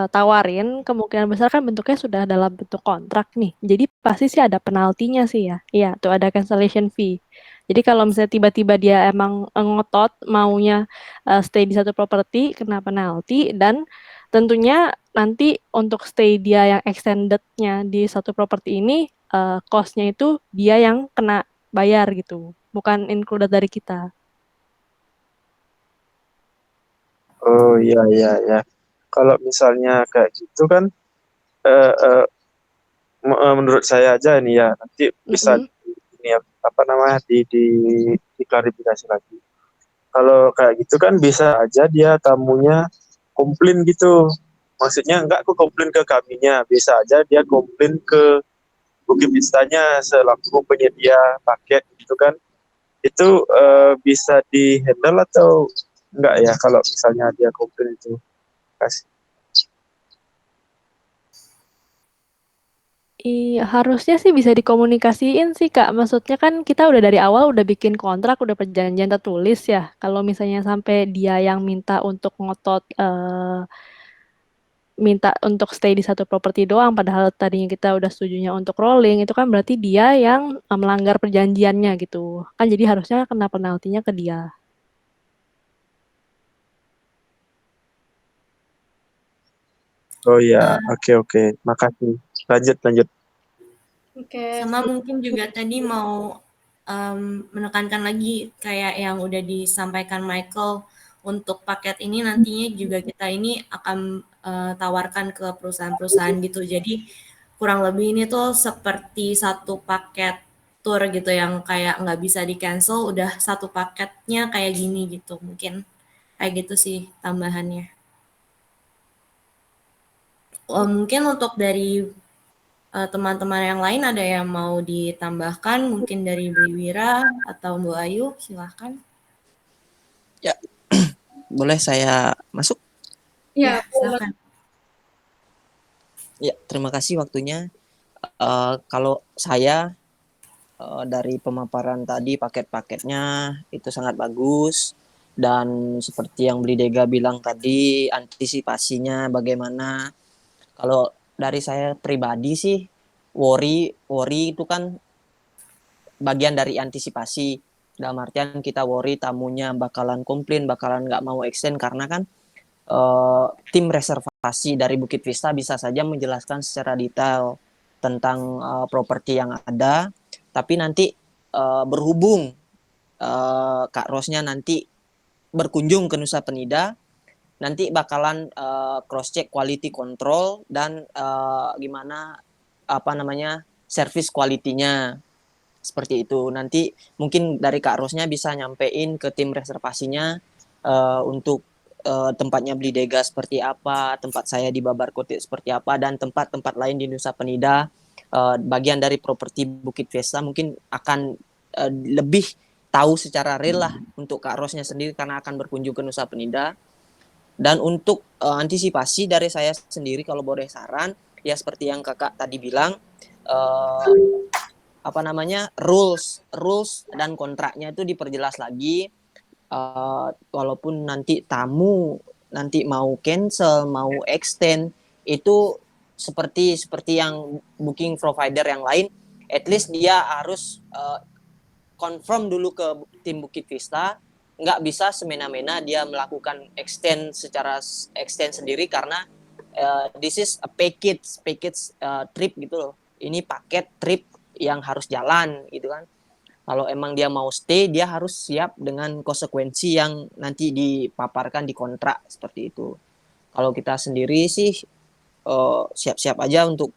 tawarin, kemungkinan besar kan bentuknya sudah dalam bentuk kontrak nih. Jadi pasti sih ada penaltinya sih ya. Iya, tuh ada cancellation fee. Jadi kalau misalnya tiba-tiba dia emang ngotot maunya stay di satu properti, kena penalti, dan tentunya nanti untuk stay dia yang extended-nya di satu properti ini, cost-nya itu dia yang kena bayar gitu, bukan included dari kita. Oh iya. Kalau misalnya kayak gitu kan menurut saya aja ini ya nanti bisa ini apa namanya diklarifikasi lagi. Kalau kayak gitu kan bisa aja dia tamunya komplain gitu. Maksudnya enggak aku komplain ke kaminya, bisa aja dia komplain ke Bukit Vistanya selaku penyedia paket gitu kan. Itu bisa di-handle atau enggak ya kalau misalnya dia komplain itu? Kasih. Iya, harusnya sih bisa dikomunikasiin sih, Kak. Maksudnya kan kita udah dari awal udah bikin kontrak, udah perjanjian tertulis ya. Kalau misalnya sampai dia yang minta untuk ngotot, minta untuk stay di satu properti doang, padahal tadinya kita udah setujunya untuk rolling, itu kan berarti dia yang melanggar perjanjiannya gitu. Kan jadi harusnya kena penaltinya ke dia. Oh iya, Eh, oke. Makasih. Lanjut. Oke, Sama mungkin juga tadi mau menekankan lagi kayak yang udah disampaikan Michael, untuk paket ini nantinya juga kita ini akan tawarkan ke perusahaan-perusahaan gitu. Jadi kurang lebih ini tuh seperti satu paket tour gitu yang kayak nggak bisa di cancel, udah satu paketnya kayak gini gitu. Mungkin kayak gitu sih tambahannya. Mungkin untuk dari teman-teman yang lain ada yang mau ditambahkan, mungkin dari Bu Wira atau Bu Ayu, silahkan. Ya, boleh saya masuk? ya, Ya, silahkan. Ya, terima kasih waktunya. Kalau saya dari pemaparan tadi paket-paketnya itu sangat bagus, dan seperti yang Bli Dega bilang tadi, antisipasinya bagaimana. Kalau dari saya pribadi sih, worry itu kan bagian dari antisipasi. Dalam artian kita worry tamunya bakalan komplain, bakalan nggak mau extend, karena kan tim reservasi dari Bukit Vista bisa saja menjelaskan secara detail tentang properti yang ada, tapi nanti berhubung Kak Rosnya nanti berkunjung ke Nusa Penida, nanti bakalan cross check quality control dan gimana service quality-nya seperti itu. Nanti mungkin dari Kak Rosnya bisa nyampein ke tim reservasinya untuk tempatnya Bli Dega seperti apa, tempat saya di Babar Kote seperti apa, dan tempat-tempat lain di Nusa Penida, bagian dari properti Bukit Vesta mungkin akan lebih tahu secara real lah untuk Kak Rosnya sendiri karena akan berkunjung ke Nusa Penida. Dan untuk antisipasi dari saya sendiri, kalau boleh saran, ya seperti yang kakak tadi bilang, rules dan kontraknya itu diperjelas lagi. Walaupun nanti tamu nanti mau cancel, mau extend, itu seperti yang booking provider yang lain, at least dia harus confirm dulu ke tim Bukit Vista. Nggak bisa semena-mena dia melakukan extend sendiri, karena this is a package trip gitu loh. Ini paket trip yang harus jalan gitu kan. Kalau emang dia mau stay, dia harus siap dengan konsekuensi yang nanti dipaparkan di kontrak seperti itu. Kalau kita sendiri sih siap-siap aja untuk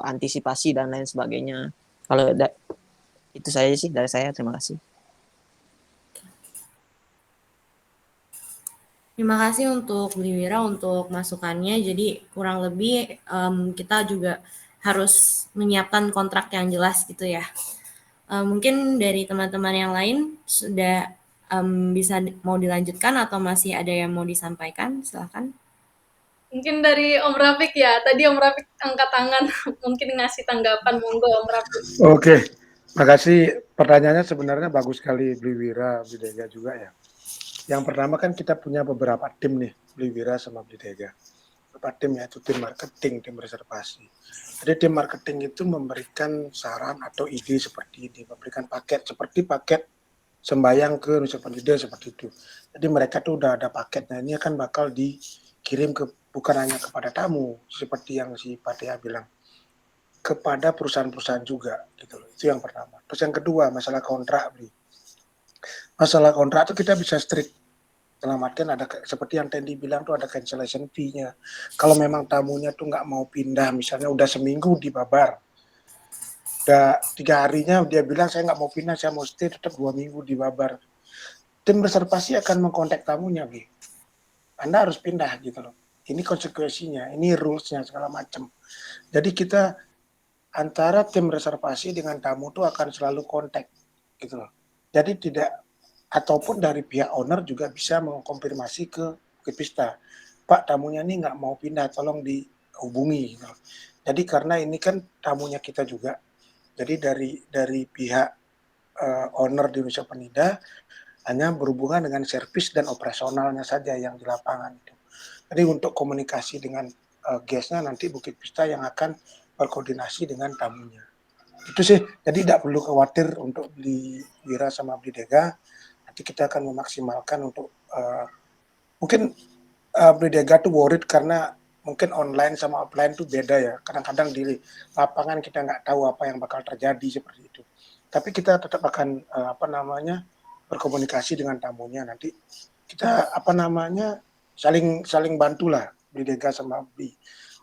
antisipasi dan lain sebagainya. Kalau itu saja sih dari saya. Terima kasih. Terima kasih untuk Bu Wira untuk masukannya. Jadi kurang lebih kita juga harus menyiapkan kontrak yang jelas gitu ya. Mungkin dari teman-teman yang lain sudah bisa mau dilanjutkan atau masih ada yang mau disampaikan? Silakan. mungkin dari Om Rafiq ya. Tadi Om Rafiq angkat tangan, mungkin ngasih tanggapan, monggo Om Rafiq. Oke, makasih. Pertanyaannya sebenarnya bagus sekali, Bli Wira, Bli Dega juga ya. Yang pertama kan kita punya beberapa tim nih, Bli Wira sama Bli Dega. Beberapa tim, yaitu tim marketing, tim reservasi. Jadi tim marketing itu memberikan saran atau ide seperti ini, memberikan paket seperti paket sembayang ke Nusa Penida seperti itu. Jadi mereka tuh udah ada paketnya, ini akan bakal dikirim ke bukan hanya kepada tamu seperti yang si Pak Dea bilang, kepada perusahaan-perusahaan juga gitu loh. Itu yang pertama. Terus yang kedua, masalah kontrak, Bli. Masalah kontrak itu kita bisa strict. Dalam artian ada seperti yang Tendi bilang tuh ada cancellation fee-nya. Kalau memang tamunya tuh nggak mau pindah, misalnya udah seminggu di Babar, udah 3 harinya dia bilang saya nggak mau pindah, saya mau stay tetap 2 minggu di Babar. Tim reservasi akan mengkontak tamunya, Bli. Anda harus pindah gitu loh. Ini konsekuensinya, ini rules-nya segala macam. Jadi kita antara tim reservasi dengan tamu tuh akan selalu kontak gitu loh. Jadi tidak, ataupun dari pihak owner juga bisa mengkonfirmasi ke Bukit Vista, Pak tamunya ini nggak mau pindah, tolong dihubungi gitu. Jadi karena ini kan tamunya kita juga. Jadi dari pihak owner di Indonesia Penida hanya berhubungan dengan servis dan operasionalnya saja yang di lapangan itu. Jadi untuk komunikasi dengan guestnya nanti Bukit Vista yang akan berkoordinasi dengan tamunya. Itu sih, jadi tidak perlu khawatir untuk beli Wira sama beli Dega. Nanti kita akan memaksimalkan untuk mungkin beli Dega tuh worried karena mungkin online sama offline tuh beda ya. Kadang-kadang di lapangan kita nggak tahu apa yang bakal terjadi seperti itu. Tapi kita tetap akan berkomunikasi dengan tamunya. Nanti kita saling bantulah beli Dega sama beli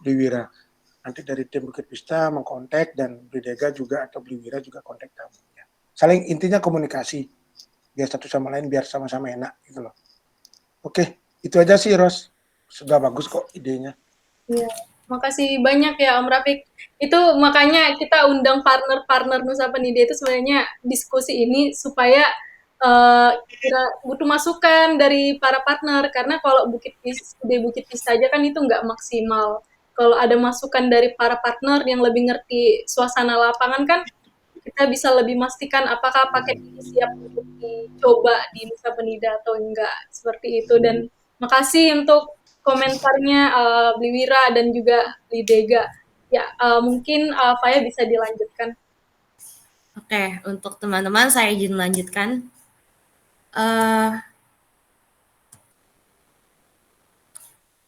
Wira. Nanti dari tim Bukit Vista mengkontak dan beli Dega juga atau beli Wira juga kontak tamunya. Saling intinya komunikasi biar satu sama lain biar sama-sama enak gitu loh. Oke, itu aja sih Ros. Sudah bagus kok idenya. Iya, makasih banyak ya Om Rafiq. Itu makanya kita undang partner-partner Nusa Penida itu sebenarnya diskusi ini supaya kita butuh masukan dari para partner karena kalau Bukit Vista aja kan itu nggak maksimal. Kalau ada masukan dari para partner yang lebih ngerti suasana lapangan kan kita bisa lebih memastikan apakah paket ini siap untuk dicoba di Nusa Penida atau enggak seperti itu. Dan makasih untuk komentarnya Bli Wira dan juga Bli Dega. Ya, mungkin Faya bisa dilanjutkan. Oke, untuk teman-teman saya izin melanjutkan.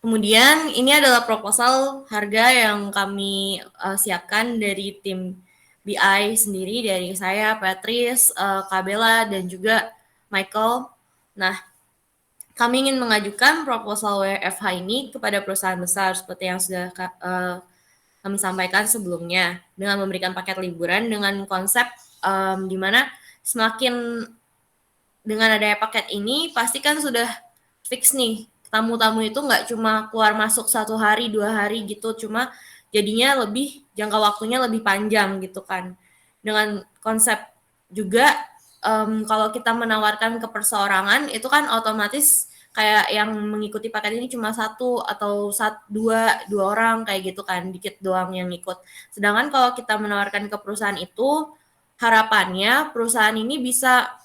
Kemudian ini adalah proposal harga yang kami siapkan dari tim BI sendiri, dari saya, Patrice, Kabela, dan juga Michael. Nah, kami ingin mengajukan proposal WFH ini kepada perusahaan besar seperti yang sudah kami sampaikan sebelumnya dengan memberikan paket liburan dengan konsep di mana semakin dengan adanya paket ini pasti kan sudah fix nih tamu-tamu itu nggak cuma keluar masuk 1 hari 2 hari gitu, cuma jadinya lebih jangka waktunya lebih panjang gitu kan. Dengan konsep juga kalau kita menawarkan ke perseorangan itu kan otomatis kayak yang mengikuti paket ini cuma 1 atau 2 orang kayak gitu kan, dikit doang yang ikut. Sedangkan kalau kita menawarkan ke perusahaan itu harapannya perusahaan ini bisa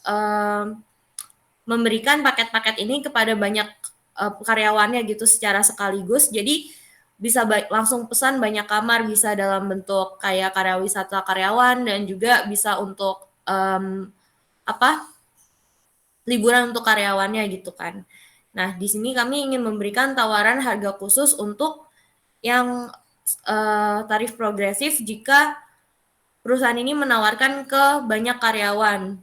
memberikan paket-paket ini kepada banyak karyawannya gitu secara sekaligus, jadi bisa langsung pesan banyak kamar, bisa dalam bentuk kayak karya wisata karyawan dan juga bisa untuk liburan untuk karyawannya gitu kan. Nah, di sini kami ingin memberikan tawaran harga khusus untuk yang tarif progresif jika perusahaan ini menawarkan ke banyak karyawan.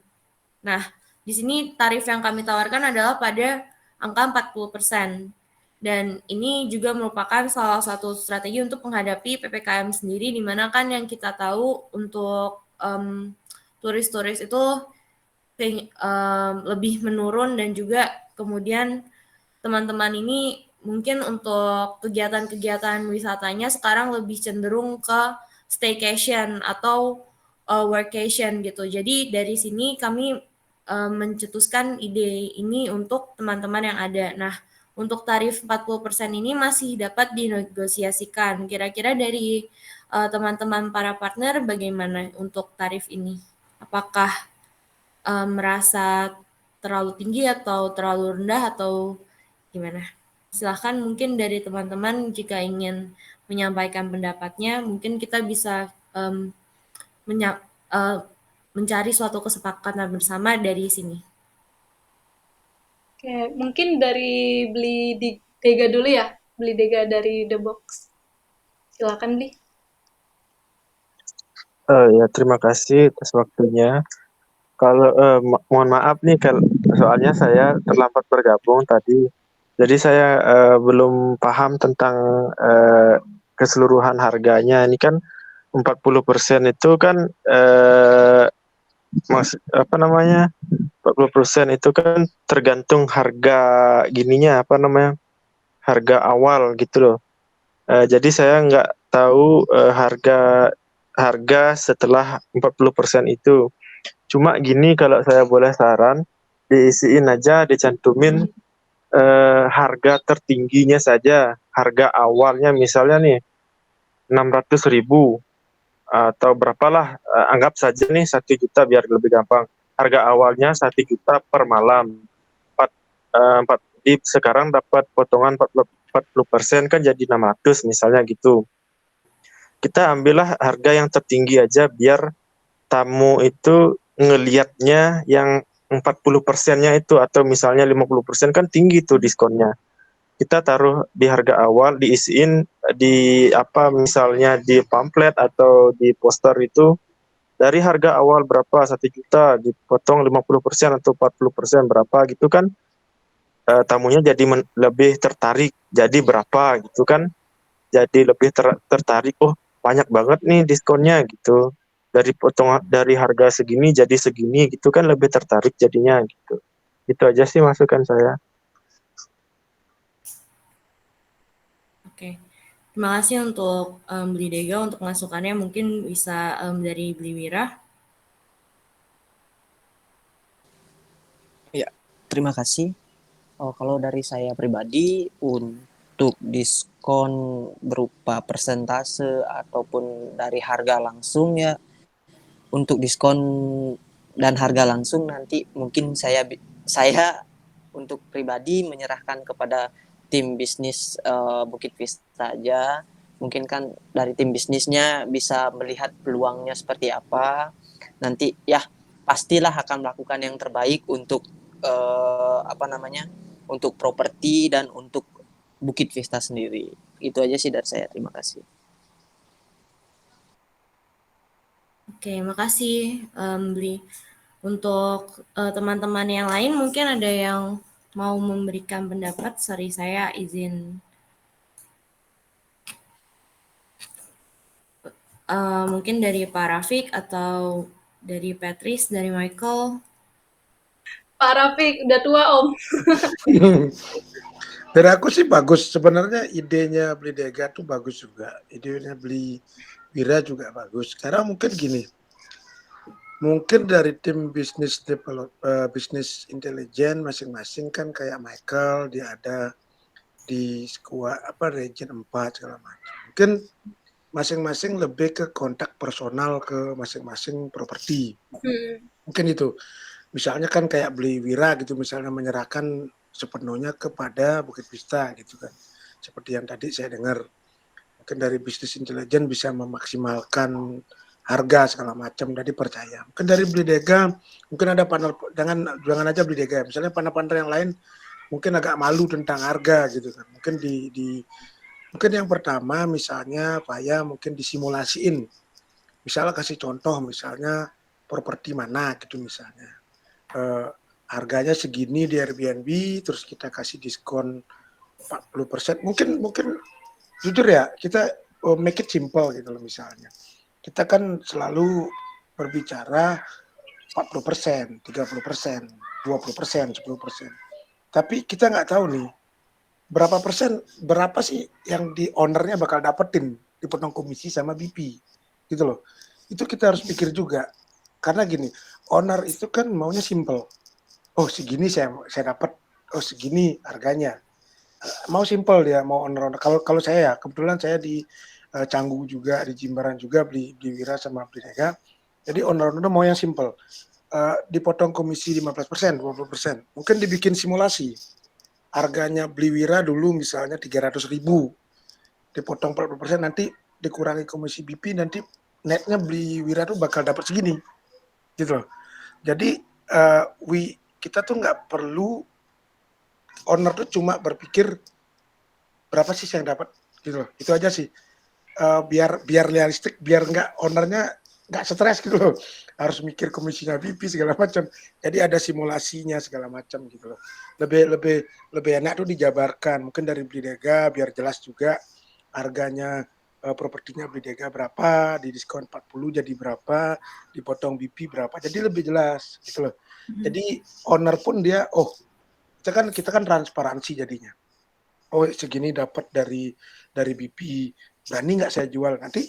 Nah, di sini tarif yang kami tawarkan adalah pada angka 40%. Dan ini juga merupakan salah satu strategi untuk menghadapi PPKM sendiri, di mana kan yang kita tahu untuk turis-turis itu lebih menurun dan juga kemudian teman-teman ini mungkin untuk kegiatan-kegiatan wisatanya sekarang lebih cenderung ke staycation atau workation gitu. Jadi dari sini kami mencetuskan ide ini untuk teman-teman yang ada. Nah, untuk tarif 40% ini masih dapat dinegosiasikan. Kira-kira dari teman-teman para partner bagaimana untuk tarif ini? Apakah merasa terlalu tinggi atau terlalu rendah atau gimana? Silahkan mungkin dari teman-teman jika ingin menyampaikan pendapatnya, mungkin kita bisa mencari suatu kesepakatan bersama dari sini. Oke, mungkin dari Bli Dega dulu ya, Bli Dega dari The Box. Silakan Bli. Ya terima kasih atas waktunya. Kalau mohon maaf nih soalnya saya terlambat bergabung tadi, jadi saya belum paham tentang keseluruhan harganya. Ini kan 40% itu kan 40% itu kan tergantung harga harga awal gitu loh. Jadi saya nggak tahu harga setelah 40% itu. Cuma gini, kalau saya boleh saran, diisiin aja, dicantumin harga tertingginya saja, harga awalnya misalnya nih 600.000 atau berapalah, anggap saja nih 1 juta biar lebih gampang. Harga awalnya 1 juta per malam. 4 jadi sekarang dapat potongan 40% kan jadi 600 misalnya gitu. Kita ambillah harga yang tertinggi aja biar tamu itu ngelihatnya yang 40%-nya itu atau misalnya 50% kan tinggi tuh diskonnya. Kita taruh di harga awal, diisiin di misalnya di pamflet atau di poster itu dari harga awal berapa 1 juta dipotong 50% atau 40% berapa gitu kan, tamunya jadi lebih tertarik jadi berapa gitu kan, jadi lebih tertarik, oh banyak banget nih diskonnya gitu, dari harga segini jadi segini gitu kan, lebih tertarik jadinya gitu. Itu aja sih masukan saya. Oke. Terima kasih untuk Beli Dega untuk masukannya, mungkin bisa dari Beli Wira. Ya, terima kasih. Kalau dari saya pribadi untuk diskon berupa persentase ataupun dari harga langsung ya, untuk diskon dan harga langsung nanti mungkin saya untuk pribadi menyerahkan kepada tim bisnis Bukit Vista aja. Mungkin kan dari tim bisnisnya bisa melihat peluangnya seperti apa. Nanti ya pastilah akan melakukan yang terbaik untuk untuk properti dan untuk Bukit Vista sendiri. Itu aja sih dari saya. Terima kasih. Oke, makasih Beli. Untuk teman-teman yang lain mungkin ada yang mau memberikan pendapat. Sorry, saya izin mungkin dari Pak Rafiq atau dari Patrice, dari Michael. Pak Rafiq udah tua Om. Dari aku sih bagus sebenarnya, idenya Beli Dega tuh bagus juga, idenya Beli Wira juga bagus. Karena mungkin gini, mungkin dari tim bisnis bisnis intelijen masing-masing kan, kayak Michael dia ada di region 4 segala macam. Mungkin masing-masing lebih ke kontak personal ke masing-masing properti. Mungkin itu. Misalnya kan kayak Beli Wira gitu, misalnya menyerahkan sepenuhnya kepada Bukit Vista gitu kan. Seperti yang tadi saya dengar. Mungkin dari bisnis intelijen bisa memaksimalkan harga segala macam, jadi percaya. Mungkin dari Beli Dega mungkin ada panel, jangan aja Beli Dega, misalnya panel-panel yang lain mungkin agak malu tentang harga gitu kan. Mungkin mungkin yang pertama misalnya Paya mungkin disimulasiin. Misalnya kasih contoh, misalnya properti mana gitu misalnya. Harganya segini di Airbnb, terus kita kasih diskon 40%. Mungkin jujur ya, kita make it simple gitu loh misalnya. Kita kan selalu berbicara 40%, 30%, 20%, 10%. Tapi kita nggak tahu nih, berapa sih yang di ownernya bakal dapetin, dipotong komisi sama BP. Gitu loh. Itu kita harus pikir juga. Karena gini, owner itu kan maunya simple. Oh segini saya dapat, oh segini harganya. Mau simple dia, mau owner. Kalau saya ya, kebetulan saya di Canggu juga, di Jimbaran juga, Beli Wira sama Beli Dega. Jadi owner mau yang simple. Dipotong komisi 15%, 20%. Mungkin dibikin simulasi. Harganya Beli Wira dulu misalnya 300.000. Dipotong 40%, nanti dikurangi komisi BP, nanti netnya Beli Wira tuh bakal dapat segini. Gitu loh. Jadi kita tuh nggak perlu, owner tuh cuma berpikir berapa sih yang dapat gitu loh. Itu aja sih, biar realistik, biar ownernya nggak stres gitu loh, harus mikir komisinya BP segala macam. Jadi ada simulasinya segala macam gitu loh. Lebih enak tuh dijabarkan, mungkin dari Beli Dega biar jelas juga harganya, propertinya Beli Dega berapa, di diskon 40 jadi berapa, dipotong BP berapa, jadi lebih jelas gitu loh. Jadi owner pun dia, kita kan transparansi jadinya. Oh segini dapat dari BP, berani nggak saya jual? Nanti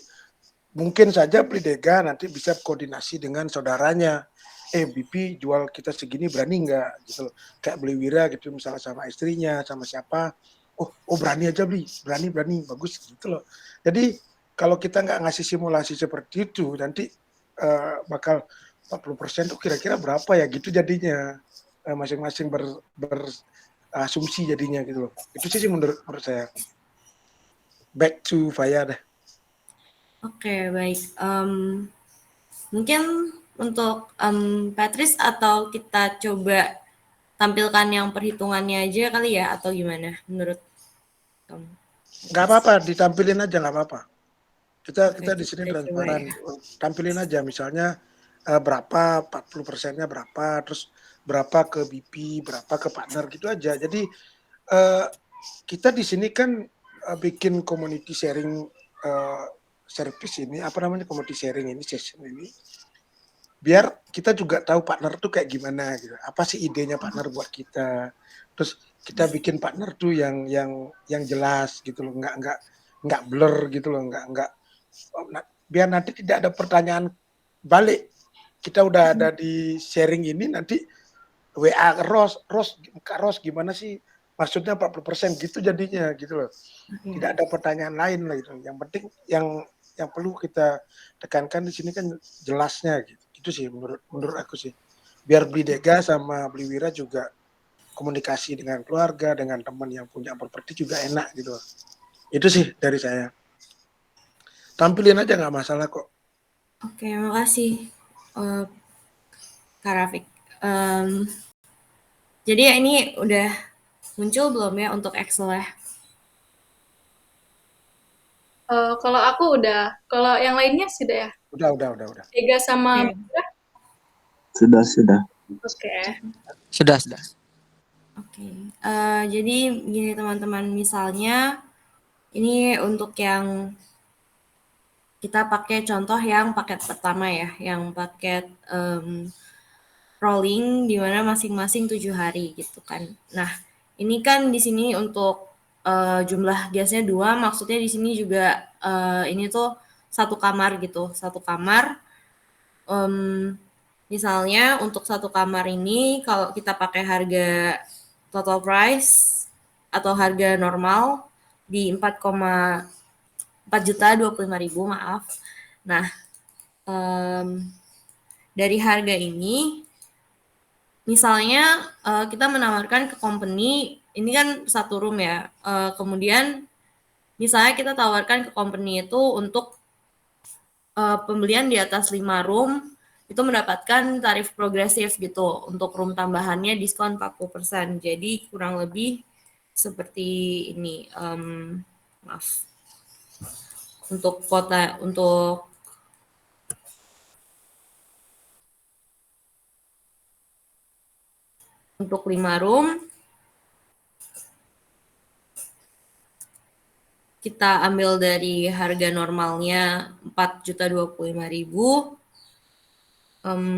mungkin saja Beli Dega nanti bisa koordinasi dengan saudaranya. BP jual kita segini, berani nggak? Gitu loh. Kayak Beli Wira gitu, misalnya sama istrinya, sama siapa. Oh berani aja Beli, berani, bagus gitu loh. Jadi kalau kita nggak ngasih simulasi seperti itu, nanti bakal 40% tuh kira-kira berapa ya gitu jadinya. Masing-masing berasumsi jadinya gitu loh. Itu sih menurut saya. Back to Faya deh. Oke, baik. Mungkin untuk Patrice atau kita coba tampilkan yang perhitungannya aja kali ya, atau gimana menurut kamu? Nggak apa-apa, ditampilin aja nggak apa-apa. Kita Oke, di sini kita coba transparan. ya. Tampilin aja misalnya berapa 40%-nya berapa, terus berapa ke BP, berapa ke partner gitu aja. Jadi kita di sini kan bikin community sharing service ini, apa namanya, community sharing ini, session ini, biar kita juga tahu partner tuh kayak gimana gitu. Apa sih idenya partner buat kita. Terus kita bikin partner tuh yang jelas gitu loh, nggak blur gitu loh, nggak biar nanti tidak ada pertanyaan balik. Kita udah ada di sharing ini, nanti WA Kak Ros gimana sih? Maksudnya 40% gitu jadinya gitu loh. Tidak ada pertanyaan lain lah gitu. Yang penting yang perlu kita tekankan di sini kan jelasnya gitu. Itu sih menurut aku sih. Biar Beli Dega sama Beli Wira juga komunikasi dengan keluarga, dengan teman yang punya properti juga enak gitu loh. Itu sih dari saya. Tampilin aja nggak masalah kok. Oke, makasih Kak Rafiq. Jadi ini udah muncul belum ya untuk Excel ya? Kalau aku udah, kalau yang lainnya sudah ya? Udah. Ega sama Mira? Sudah. Oke. Sudah. Oke. Jadi gini teman-teman, misalnya ini untuk yang kita pakai contoh yang paket pertama ya, yang paket rolling di mana masing-masing 7 hari gitu kan. Nah, ini kan di sini untuk jumlah gasnya 2, maksudnya di sini juga ini tuh satu kamar gitu, satu kamar. Misalnya untuk satu kamar ini kalau kita pakai harga total price atau harga normal di 4.425.000, maaf. Nah, dari harga ini, misalnya kita menawarkan ke company, ini kan satu room ya, kemudian misalnya kita tawarkan ke company itu untuk pembelian di atas 5 room, itu mendapatkan tarif progresif gitu, untuk room tambahannya diskon 40%, jadi kurang lebih seperti ini, maaf. Untuk 5 room kita ambil dari harga normalnya 4.025.000,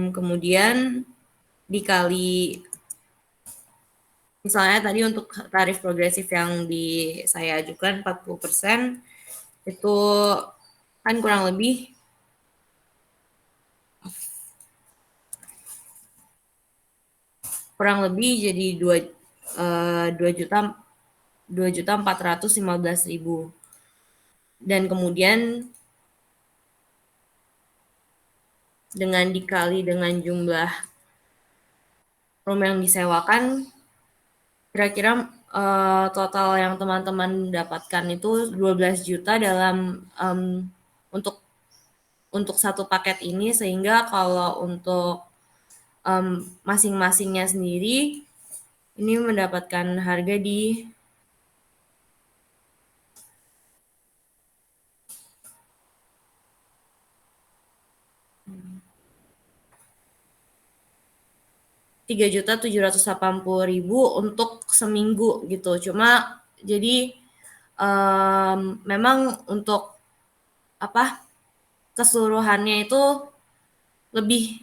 kemudian dikali, misalnya tadi untuk tarif progresif yang saya ajukan 40%, itu kan kurang lebih jadi 2.415.000. Dan kemudian dengan dikali dengan jumlah room yang disewakan, kira-kira total yang teman-teman dapatkan itu 12 juta dalam untuk satu paket ini, sehingga kalau untuk masing-masingnya sendiri ini mendapatkan harga di Rp3.780.000 untuk seminggu gitu. Cuma jadi memang untuk keseluruhannya itu lebih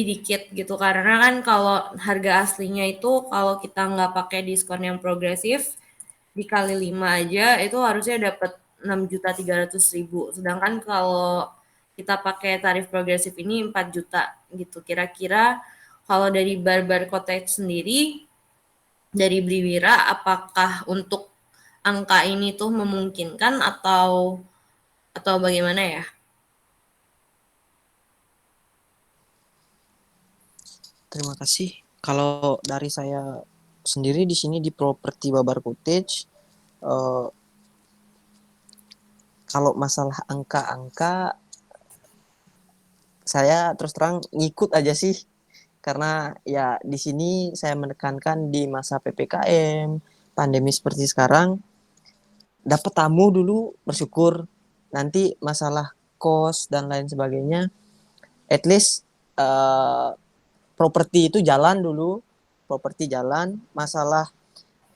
dikit gitu, karena kan kalau harga aslinya itu kalau kita nggak pakai diskon yang progresif dikali 5 aja itu harusnya dapat 6.300.000, sedangkan kalau kita pakai tarif progresif ini 4 juta gitu. Kira-kira kalau dari Barbar Cottage sendiri, dari Beli Wira, apakah untuk angka ini tuh memungkinkan atau bagaimana ya? Terima kasih. Kalau dari saya sendiri di sini di properti Babar Cottage, kalau masalah angka-angka, saya terus terang ngikut aja sih. Karena ya di sini saya menekankan di masa PPKM, pandemi seperti sekarang, dapat tamu dulu bersyukur. Nanti masalah kos dan lain sebagainya, at least properti itu jalan dulu, properti jalan, masalah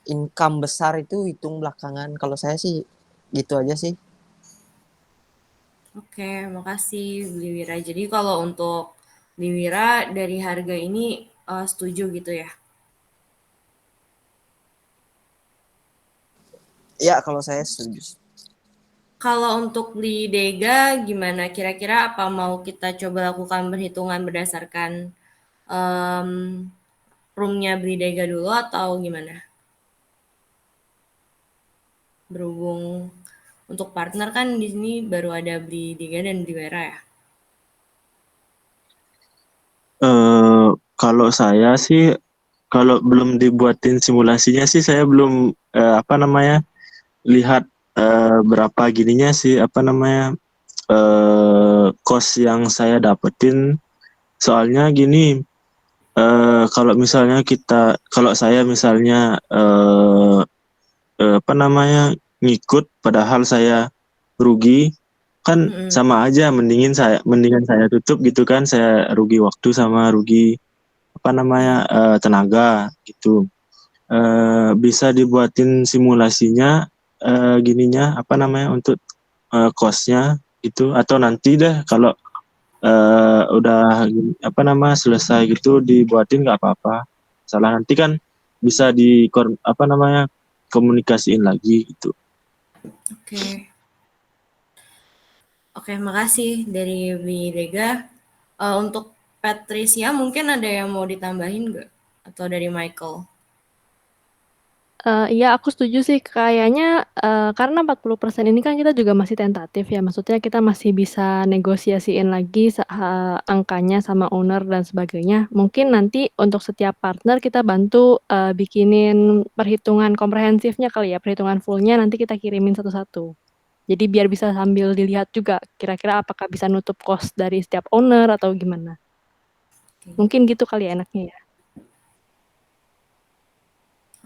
income besar itu hitung belakangan. Kalau saya sih gitu aja sih. Oke, makasih Bliwira. Jadi kalau untuk Bliwira dari harga ini setuju gitu ya? Ya, kalau saya setuju. Kalau untuk beli Dega gimana? Kira-kira apa mau kita coba lakukan perhitungan berdasarkan roomnya beli Dega dulu atau gimana? Berhubung untuk partner kan di sini baru ada beli Dega dan beli Wera ya. Kalau saya sih, kalau belum dibuatin simulasinya sih, saya belum lihat berapa gininya sih, cost yang saya dapetin. Soalnya gini, kalau saya misalnya ngikut, padahal saya rugi, kan sama aja, mendingan saya tutup gitu kan, saya rugi waktu sama rugi tenaga gitu. Bisa dibuatin simulasinya untuk cost-nya gitu, atau nanti deh kalau udah selesai gitu dibuatin nggak apa-apa. Salah nanti kan bisa komunikasiin lagi gitu. Oke, makasih dari Bli Dega. Untuk Patricia mungkin ada yang mau ditambahin nggak? Atau dari Michael? Iya, aku setuju sih. Kayaknya karena 40% ini kan kita juga masih tentatif ya. Maksudnya kita masih bisa negosiasiin lagi angkanya sama owner dan sebagainya. Mungkin nanti untuk setiap partner kita bantu bikinin perhitungan komprehensifnya kali ya, perhitungan fullnya nanti kita kirimin satu-satu. Jadi biar bisa sambil dilihat juga kira-kira apakah bisa nutup cost dari setiap owner atau gimana. Mungkin gitu kali ya enaknya ya.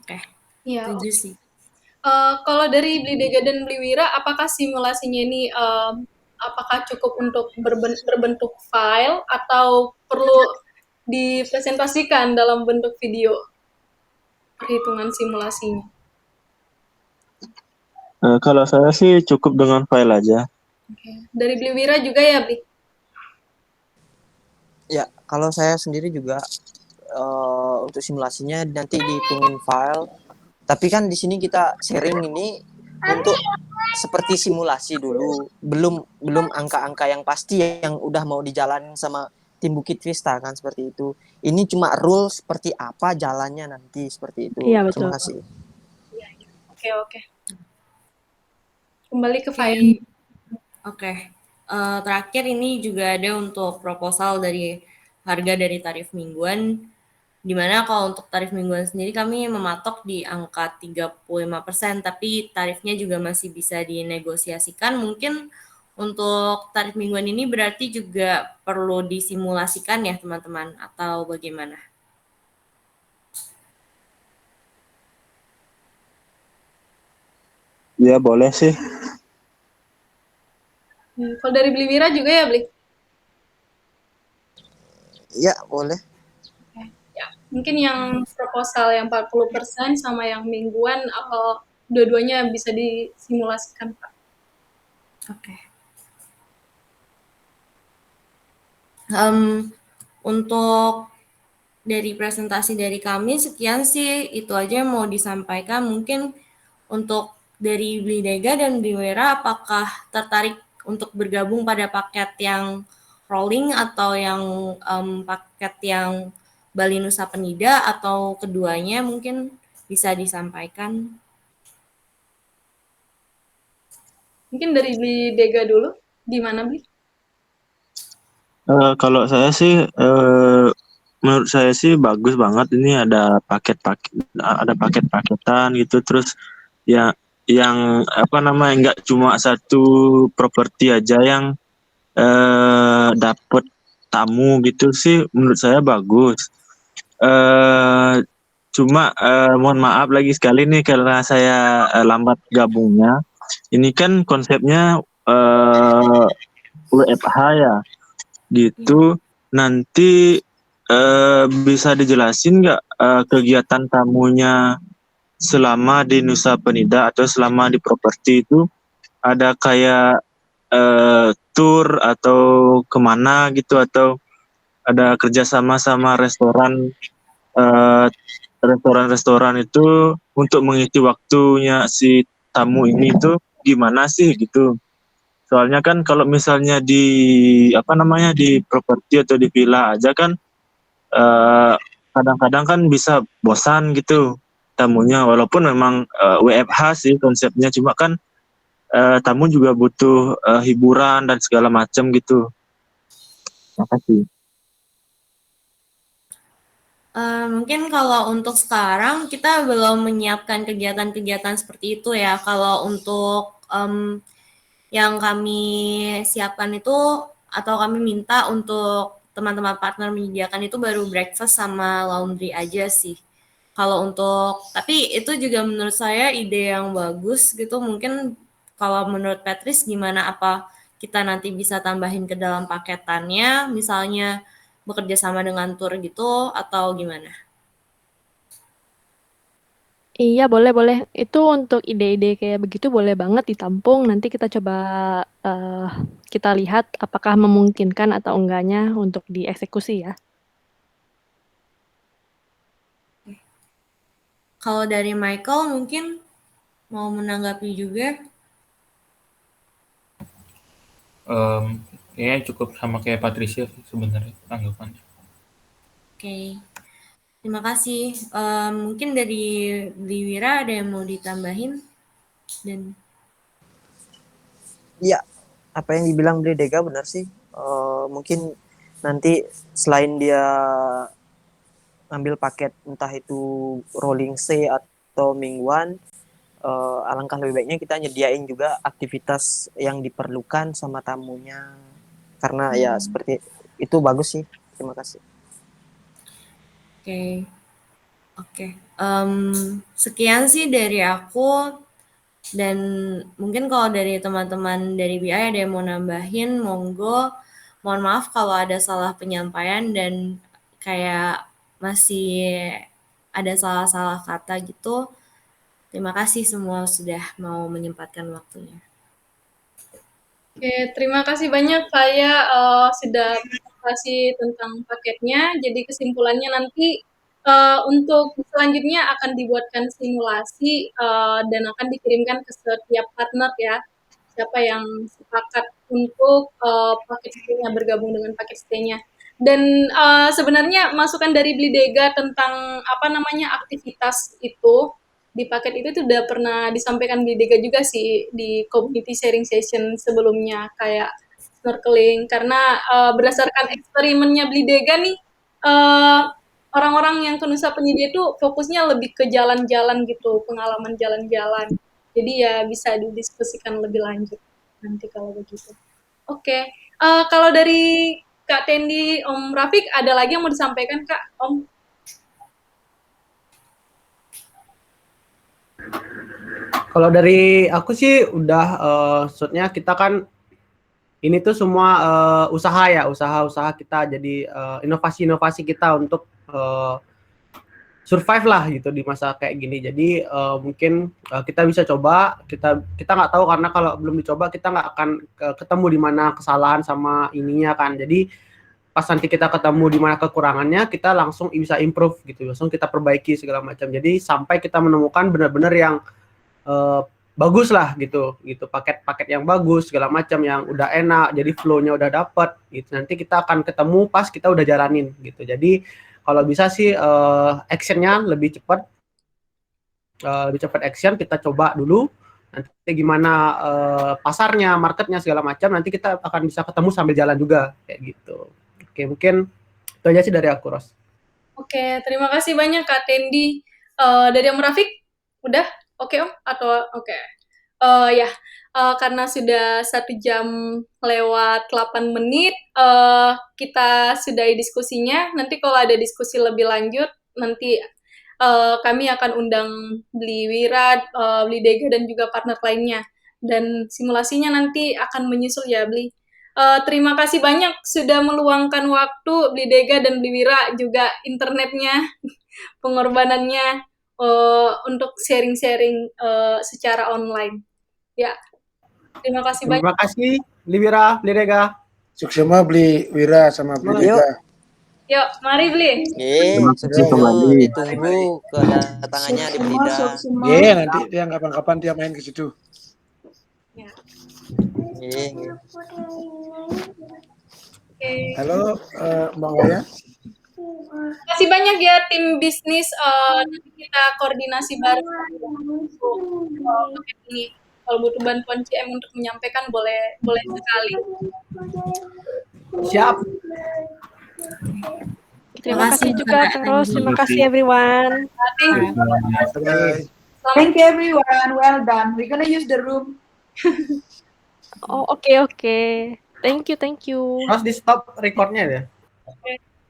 Oke, Iya. setuju sih. Kalau dari Bli Dega dan Bli Wira, apakah simulasinya ini apakah cukup untuk berbentuk file atau perlu dipresentasikan dalam bentuk video perhitungan simulasinya? Kalau saya sih cukup dengan file aja. Dari Bli Wira juga ya, Bli? Ya, kalau saya sendiri juga untuk simulasinya nanti dihitungin file. Tapi kan di sini kita sharing ini untuk seperti simulasi dulu, belum angka-angka yang pasti yang udah mau dijalanin sama tim Bukit Vista kan seperti itu. Ini cuma rule seperti apa jalannya nanti seperti itu. Iya, betul. Terima kasih. Oke. Kembali ke file. Oke. Terakhir ini juga ada untuk proposal dari harga dari tarif mingguan, dimana kalau untuk tarif mingguan sendiri kami mematok di angka 35%, tapi tarifnya juga masih bisa dinegosiasikan. Mungkin untuk tarif mingguan ini berarti juga perlu disimulasikan ya teman-teman, atau bagaimana? Ya boleh sih. Kalau dari Bli Wira juga ya, Bli? Ya, boleh. Ya, mungkin yang proposal yang 40% sama yang mingguan dua-duanya bisa disimulasikan, Pak. Oke. Untuk dari presentasi dari kami sekian sih, itu aja yang mau disampaikan. Mungkin untuk dari Bli Dega dan Bli Wera, apakah tertarik untuk bergabung pada paket yang rolling atau yang paket yang Bali Nusa Penida, atau keduanya mungkin bisa disampaikan? Mungkin dari Bli Dega dulu, gimana Bli? Kalau saya sih, menurut saya sih bagus banget ini ada paket-paketan gitu, terus ya yang apa namanya nggak cuma satu properti aja yang dapat tamu gitu sih, menurut saya bagus. Cuma mohon maaf lagi sekali nih karena saya lambat gabungnya. Ini kan konsepnya WFH ya, gitu. Nanti bisa dijelasin nggak kegiatan tamunya selama di Nusa Penida atau selama di properti itu ada kayak tour atau kemana gitu, atau ada kerjasama sama restoran itu untuk mengisi waktunya si tamu ini itu gimana sih gitu. Soalnya kan kalau misalnya di apa namanya di properti atau di villa aja kan kadang-kadang kan bisa bosan gitu tamunya, walaupun memang WFH sih konsepnya, cuma kan tamu juga butuh hiburan dan segala macam gitu. Makasih. Mungkin kalau untuk sekarang kita belum menyiapkan kegiatan-kegiatan seperti itu ya. Kalau untuk yang kami siapkan itu atau kami minta untuk teman-teman partner menyediakan itu baru breakfast sama laundry aja sih. Kalau untuk, tapi itu juga menurut saya ide yang bagus gitu. Mungkin kalau menurut Patrice gimana, apa kita nanti bisa tambahin ke dalam paketannya, misalnya bekerja sama dengan tour gitu atau gimana? Iya, boleh. Itu untuk ide-ide kayak begitu boleh banget ditampung. Nanti kita coba kita lihat apakah memungkinkan atau enggaknya untuk dieksekusi ya. Kalau dari Michael mungkin mau menanggapi juga. Kayaknya cukup sama kayak Patricia sih sebenarnya tanggapannya. Oke. Terima kasih. Mungkin dari Bliwira ada yang mau ditambahin? Dan Iya, apa yang dibilang Bli Dega benar sih. Mungkin nanti selain dia ambil paket entah itu rolling stay atau mingguan, alangkah lebih baiknya kita nyediain juga aktivitas yang diperlukan sama tamunya, karena ya seperti itu bagus sih. Terima kasih. Oke. Sekian sih dari aku, dan mungkin kalau dari teman-teman dari BI ada yang mau nambahin, monggo. Mohon maaf kalau ada salah penyampaian dan kayak masih ada salah-salah kata gitu. Terima kasih semua sudah mau menyempatkan waktunya. Oke, terima kasih banyak Faya sudah presentasi tentang paketnya. Jadi kesimpulannya nanti untuk selanjutnya akan dibuatkan simulasi dan akan dikirimkan ke setiap partner ya. Siapa yang sepakat untuk paket stay-nya bergabung dengan paket stay-nya. Dan sebenarnya masukan dari Blidega tentang apa namanya aktivitas itu di paket itu sudah pernah disampaikan Blidega juga sih di community sharing session sebelumnya, kayak snorkeling, karena berdasarkan eksperimennya Blidega nih orang-orang yang ke Nusa Penida itu fokusnya lebih ke jalan-jalan gitu, pengalaman jalan-jalan. Jadi ya bisa didiskusikan lebih lanjut nanti kalau begitu. Oke, kalau dari Kak Tendi, Om Rafiq, ada lagi yang mau disampaikan Kak, Om? Kalau dari aku sih udah, maksudnya kita kan ini tuh semua usaha kita, jadi inovasi-inovasi kita untuk survive lah gitu di masa kayak gini. Jadi mungkin kita bisa coba, kita nggak tahu karena kalau belum dicoba kita nggak akan ketemu di mana kesalahan sama ininya kan. Jadi pas nanti kita ketemu di mana kekurangannya, kita langsung bisa improve gitu, langsung kita perbaiki segala macam. Jadi sampai kita menemukan benar-benar yang bagus lah gitu paket-paket yang bagus segala macam yang udah enak, jadi flow-nya udah dapet gitu. Nanti kita akan ketemu pas kita udah jalanin gitu. Jadi kalau bisa sih action-nya lebih cepat action kita coba dulu, nanti gimana pasarnya, marketnya segala macam, nanti kita akan bisa ketemu sambil jalan juga kayak gitu. Oke, mungkin itu aja sih dari aku, Ros. Oke, terima kasih banyak Kak Tendi. Dari Om Rafiq, udah oke Om? Atau oke? Ya, karena sudah 1 jam lewat 8 menit, kita sudahi diskusinya. Nanti kalau ada diskusi lebih lanjut, nanti kami akan undang Bli Wira, Bli Dega, dan juga partner lainnya. Dan simulasinya nanti akan menyusul ya, Bli. Terima kasih banyak sudah meluangkan waktu Bli Dega dan Bli Wira, juga internetnya, pengorbanannya untuk sharing-sharing secara online. Ya, terima kasih banyak. Terima kasih, Bli Wira, Bli Dega. Sukses semua Bli Wira sama Bli Dega. Yuk, mari Bli. Sukses kembali. Ditunggu kedatangannya di Belida. Nanti dia kapan-kapan dia main ke situ. Halo, Mbak Waya. Terima kasih banyak ya tim bisnis. Nanti kita koordinasi bareng untuk ini. Kalau butuh bantuan CM untuk menyampaikan boleh sekali. Siap. Terima kasih juga terus. Terima kasih everyone. Thank you everyone. Well done. We're gonna use the room. Oh, oke. Thank you. Harus di stop recordnya ya. Oke.